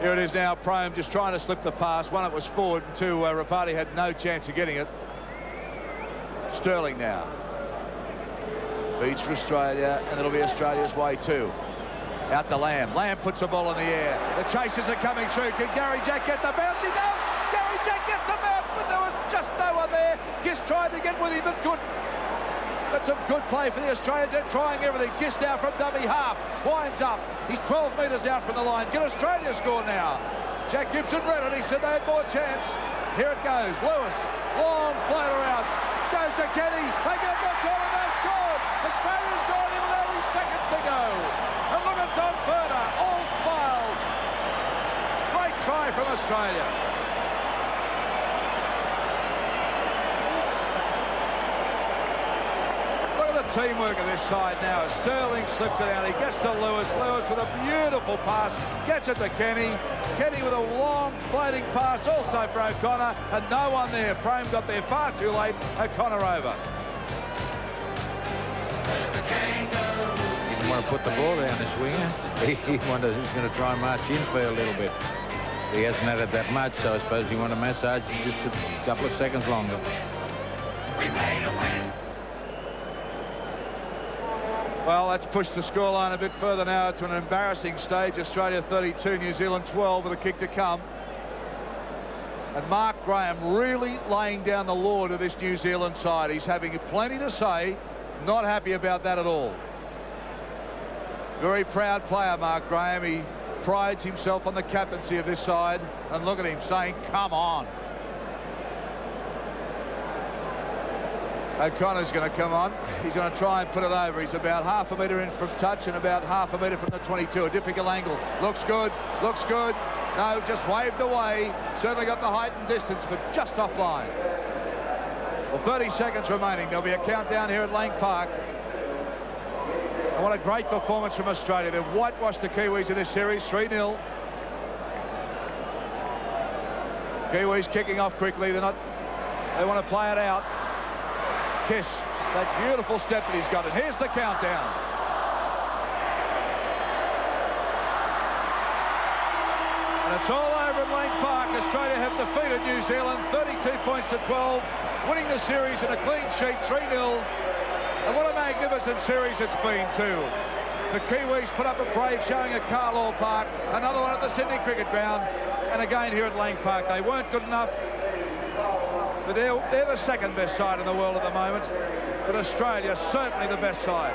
Here it is now, Prime just trying to slip the pass. 1, it was forward, and 2, Rapati had no chance of getting it. Sterling now. Feeds for Australia, and it'll be Australia's way too. Out to Lamb. Lamb puts the ball in the air. The chasers are coming through. Can Gary Jack get the bounce? He does! Gary Jack gets the bounce, but there was just no one there. Gist tried to get with him, but couldn't. That's some good play for the Australians. They're trying everything. Gist now from dummy half. Winds up. He's 12 metres out from the line. Can Australia score now? Jack Gibson read it. He said they had more chance. Here it goes. Lewis. Long floater out. Goes to Kenny. They get the corner. They've scored. Australia's got him with only seconds to go. And look at Don Furner. All smiles. Great try from Australia. Teamwork of this side now. Sterling slips it out. He gets to Lewis. Lewis with a beautiful pass. Gets it to Kenny. Kenny with a long floating pass also for O'Connor. And no one there. Prame got there far too late. O'Connor over. He didn't want to put the ball down this winger. He's going to try and march infield a little bit. He hasn't had it that much, so I suppose he wanted to massage it just a couple of seconds longer. We made a win. Well, that's pushed the scoreline a bit further now to an embarrassing stage. Australia 32, New Zealand 12 with a kick to come. And Mark Graham really laying down the law to this New Zealand side. He's having plenty to say. Not happy about that at all. Very proud player, Mark Graham. He prides himself on the captaincy of this side. And look at him saying, come on. O'Connor's going to come on. He's going to try and put it over. He's about half a metre in from touch and about half a metre from the 22. A difficult angle. Looks good. Looks good. No, just waved away. Certainly got the height and distance, but just offline. Well, 30 seconds remaining. There'll be a countdown here at Lang Park. And what a great performance from Australia. They've whitewashed the Kiwis in this series, 3-0. Kiwis kicking off quickly. They want to play it out. kiss that beautiful step that he's got. And here's the countdown. And it's all over at Lang Park. Australia have defeated New Zealand 32 points to 12, winning the series in a clean sheet 3-0. And what a magnificent series it's been too. The Kiwis put up a brave showing at Carlisle Park, another one at the Sydney Cricket Ground, and again here at Lang Park. They weren't good enough, but they're the second best side in the world at the moment. But Australia certainly the best side.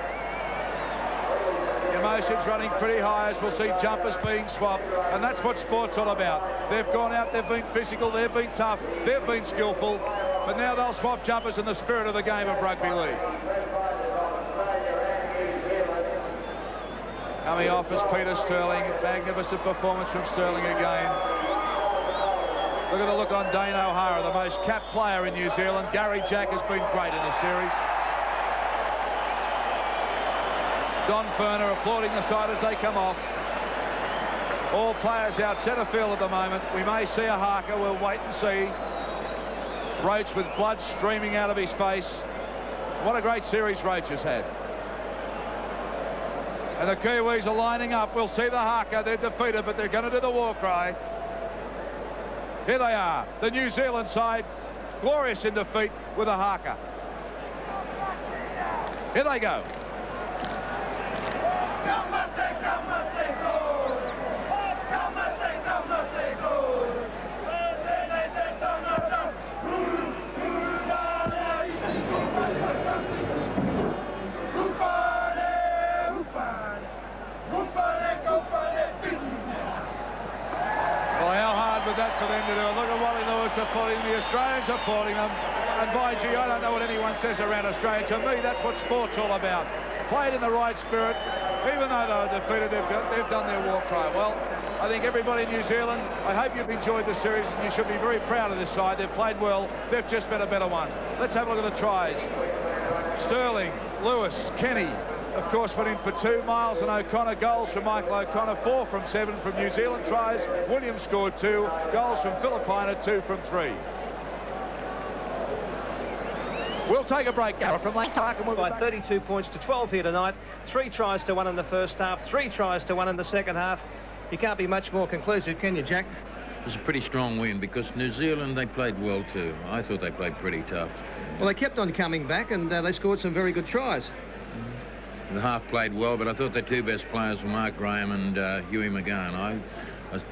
Emotions running pretty high as we'll see jumpers being swapped, and that's what sport's all about. They've gone out, they've been physical, they've been tough, they've been skillful, but now they'll swap jumpers in the spirit of the game of rugby league. Coming off is Peter Sterling. Magnificent performance from Sterling again. Look at the look on Dane O'Hara, the most capped player in New Zealand. Gary Jack has been great in this series. Don Ferner applauding the side as they come off. All players out centre field at the moment. We may see a haka. We'll wait and see. Roach with blood streaming out of his face. What a great series Roach has had. And the Kiwis are lining up. We'll see the haka. They're defeated, but they're going to do the war cry. Here they are, the New Zealand side, glorious in defeat with a haka. Here they go. That for them to do. Look at Wally Lewis applauding them. The Australians applauding them. And by gee, I don't know what anyone says around Australia. To me, that's what sport's all about. Played in the right spirit. Even though they were defeated, they've done their war cry. Well, I think everybody in New Zealand, I hope you've enjoyed the series, and you should be very proud of this side. They've played well. They've just been a better one. Let's have a look at the tries. Sterling, Lewis, Kenny, of course, went in for 2. Miles and O'Connor. Goals from Michael O'Connor. 4 from 7 from New Zealand tries. Williams scored 2. Goals from Philippina, 2 from 3. We'll take a break now from Lang Park. And we'll by 32 points to 12 here tonight. 3 tries to 1 in the first half. 3 tries to 1 in the second half. You can't be much more conclusive, can you, Jack? It was a pretty strong win because New Zealand, they played well too. I thought they played pretty tough. Well, they kept on coming back, and they scored some very good tries. The half played well, but I thought their 2 best players were Mark Graham and Huey McGahn. I was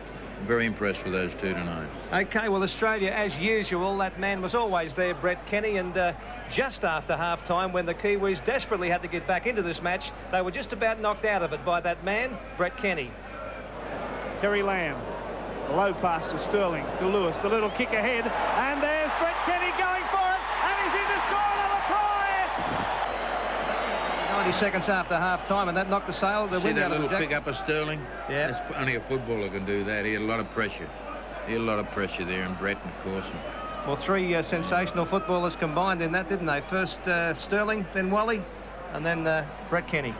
very impressed with those 2 tonight. OK, well, Australia, as usual, that man was always there, Brett Kenny, and just after half-time, when the Kiwis desperately had to get back into this match, they were just about knocked out of it by that man, Brett Kenny. Terry Lamb, a low pass to Sterling, to Lewis, the little kick ahead, and there's Brett Kenny going for it, and he's in to score another try! 90 seconds after half-time, and that knocked the sail. The wind See that out of little the pick up of Sterling? Yeah. Only a footballer can do that. He had a lot of pressure. He had a lot of pressure there, and Brett, of course. Well, 3 sensational footballers combined in that, didn't they? First Sterling, then Wally, and then Brett Kenny.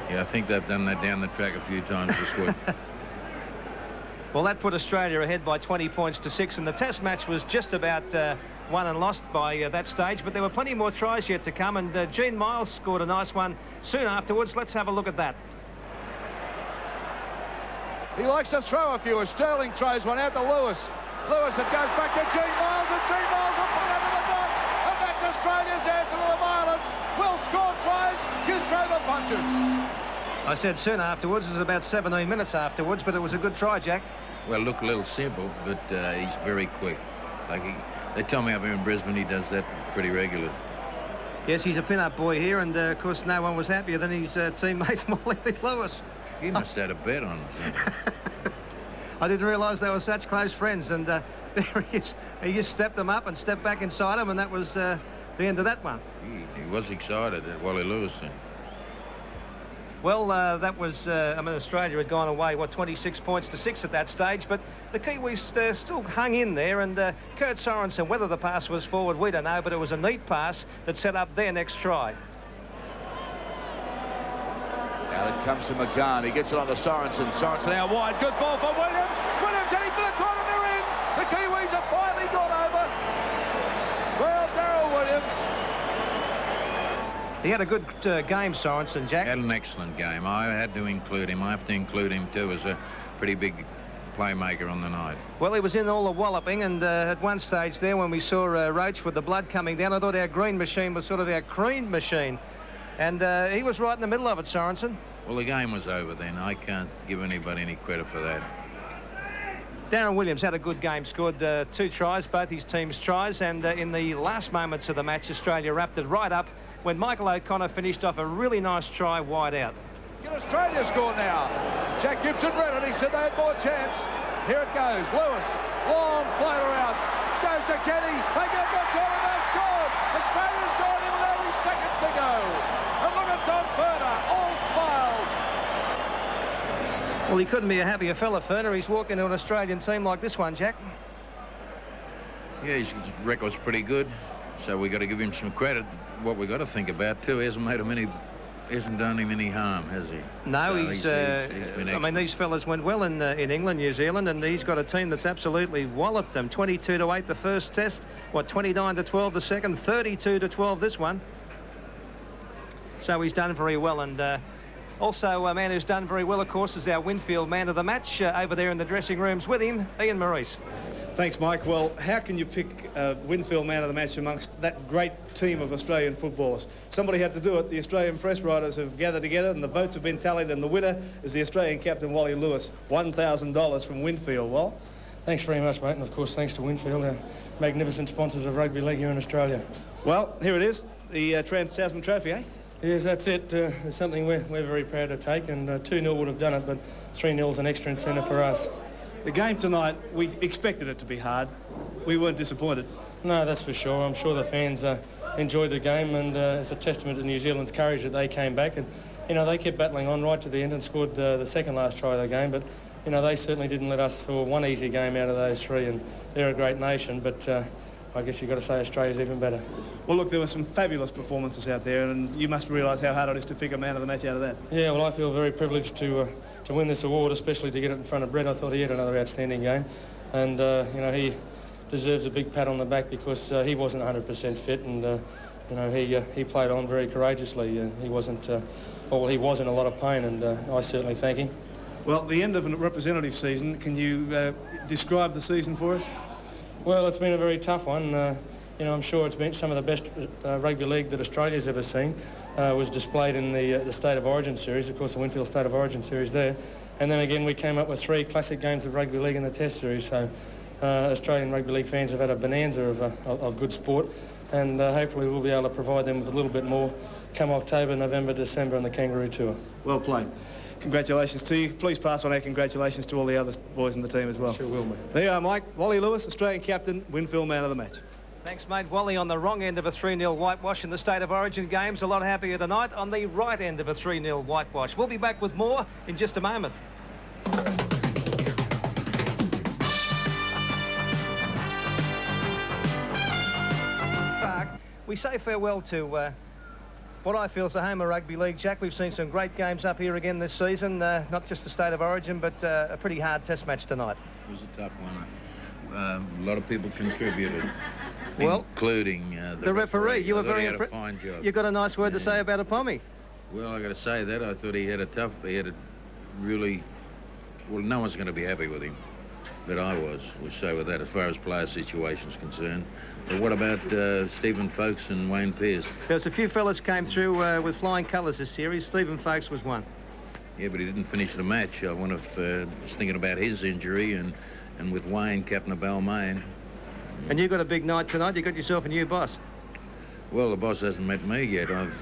Yeah, I think they've done that down the track a few times this week. Well, that put Australia ahead by 20 points to 6, and the Test match was just about won and lost by that stage, but there were plenty more tries yet to come, and Gene Miles scored a nice one soon afterwards. Let's have a look at that. He likes to throw a few. Sterling throws one out to Lewis. Lewis, it goes back to Gene Miles, and Gene Miles will put under the dot. And that's Australia's answer to the violence. We'll score tries, you throw the punches. I said soon afterwards. It was about 17 minutes afterwards, but it was a good try, Jack. Well, look a little simple, but he's very quick. They tell me up here in Brisbane he does that pretty regularly. Yes, he's a pin-up boy here, and of course no one was happier than his teammate Wally Lewis. He must have had a bet on it. I didn't realise they were such close friends, and there he is. He just stepped them up and stepped back inside him, and that was the end of that one. He was excited at Wally Lewis then. Well, that was, Australia had gone away, 26 points to 6 at that stage, but the Kiwis still hung in there, and Kurt Sorensen, whether the pass was forward, we don't know, but it was a neat pass that set up their next try. Now it comes to McGahn. He gets it on to Sorensen. Sorensen out wide. Good ball for Williams. Williams heading for the corner. They're in. The Kiwis have finally got over. He had a good game, Sorensen, Jack. Had an excellent game. I had to include him. I have to include him too as a pretty big playmaker on the night. Well, he was in all the walloping, and at one stage there when we saw Roach with the blood coming down, I thought our green machine was sort of our cream machine. And he was right in the middle of it, Sorensen. Well, the game was over then. I can't give anybody any credit for that. Darren Williams had a good game, scored 2 tries, both his team's tries, and in the last moments of the match, Australia wrapped it right up when Michael O'Connor finished off a really nice try wide out. Can Australia score now? Jack Gibson read it. He said they had more chance. Here it goes. Lewis, long floater out. Goes to Kenny. They get the goal and they've scored. Australia's scored in with only seconds to go. And look at Don Furner, all smiles. Well, he couldn't be a happier fella, Furner. He's walking to an Australian team like this one, Jack. Yeah, his record's pretty good, so we got to give him some credit. What we got to think about too, he hasn't done him any harm, has he? No, so he's been I mean, these fellas went well in England, New Zealand, and he's got a team that's absolutely walloped them. 22-8 the first test, 29-12 the second, 32-12 this one. So he's done very well, and also a man who's done very well, of course, is our Winfield man of the match over there in the dressing rooms with him, Ian Maurice. Thanks, Mike. Well, how can you pick Winfield man of the match amongst that great team of Australian footballers? Somebody had to do it. The Australian press writers have gathered together and the votes have been tallied, and the winner is the Australian captain, Wally Lewis. $1,000 from Winfield. Well, thanks very much, mate, and of course thanks to Winfield, our magnificent sponsors of rugby league here in Australia. Well, here it is, the Trans-Tasman Trophy, eh? Yes, that's it. It's something we're very proud to take, and 2-0 would have done it, but 3-0's an extra incentive for us. The game tonight, we expected it to be hard. We weren't disappointed. No, that's for sure. I'm sure the fans enjoyed the game, and it's a testament to New Zealand's courage that they came back. And, you know, they kept battling on right to the end and scored the second last try of the game. But, you know, they certainly didn't let us for one easy game out of those 3. And they're a great nation, but I guess you've got to say Australia's even better. Well, look, there were some fabulous performances out there, and you must realise how hard it is to pick a man of the match out of that. Yeah, well, I feel very privileged to win this award, especially to get it in front of Brett. I thought he had another outstanding game, and you know, he deserves a big pat on the back because he wasn't 100% fit, and you know, he played on very courageously. He wasn't, well, he was in a lot of pain, and I certainly thank him. Well, the end of a representative season, can you describe the season for us? Well, it's been a very tough one. You know, I'm sure it's been some of the best rugby league that Australia's ever seen. Was displayed in the State of Origin series, of course, the Winfield State of Origin series there. And then again, we came up with 3 classic games of rugby league in the Test series. So Australian rugby league fans have had a bonanza of good sport, and hopefully we'll be able to provide them with a little bit more come October, November, December on the Kangaroo Tour. Well played. Congratulations to you. Please pass on our congratulations to all the other boys in the team as well. Sure will, mate. There you are, Mike. Wally Lewis, Australian captain, Winfield man of the match. Thanks, mate. Wally on the wrong end of a 3-0 whitewash in the State of Origin games. A lot happier tonight on the right end of a 3-0 whitewash. We'll be back with more in just a moment. We say farewell to what I feel is the home of rugby league, Jack. We've seen some great games up here again this season, not just the State of Origin, but a pretty hard test match tonight. It was a tough one. A lot of people contributed, well, including the referee. You were very had a fine job. You got a nice word to say about Apomi. Well, I got to say that I thought he had a really, well, no one's going to be happy with him, but I was. We'll say with that as far as player situation's concerned. But what about Stephen Folkes and Wayne Pearce? There's a few fellas came through with flying colours this series. Stephen Folkes was one. Yeah, but he didn't finish the match. I wonder if was thinking about his injury and with Wayne, captain of Balmain. And you got a big night tonight. You got yourself a new boss. Well, the boss hasn't met me yet. I've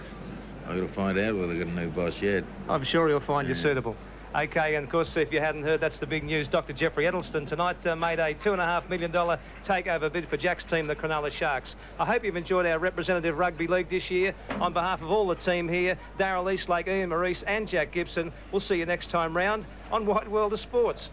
got to find out whether they've got a new boss yet. I'm sure he'll find you suitable. OK, and of course, if you hadn't heard, that's the big news. Dr. Jeffrey Edelston tonight made a $2.5 million takeover bid for Jack's team, the Cronulla Sharks. I hope you've enjoyed our representative rugby league this year. On behalf of all the team here, Daryl Eastlake, Ian Maurice and Jack Gibson, we'll see you next time round on White World of Sports.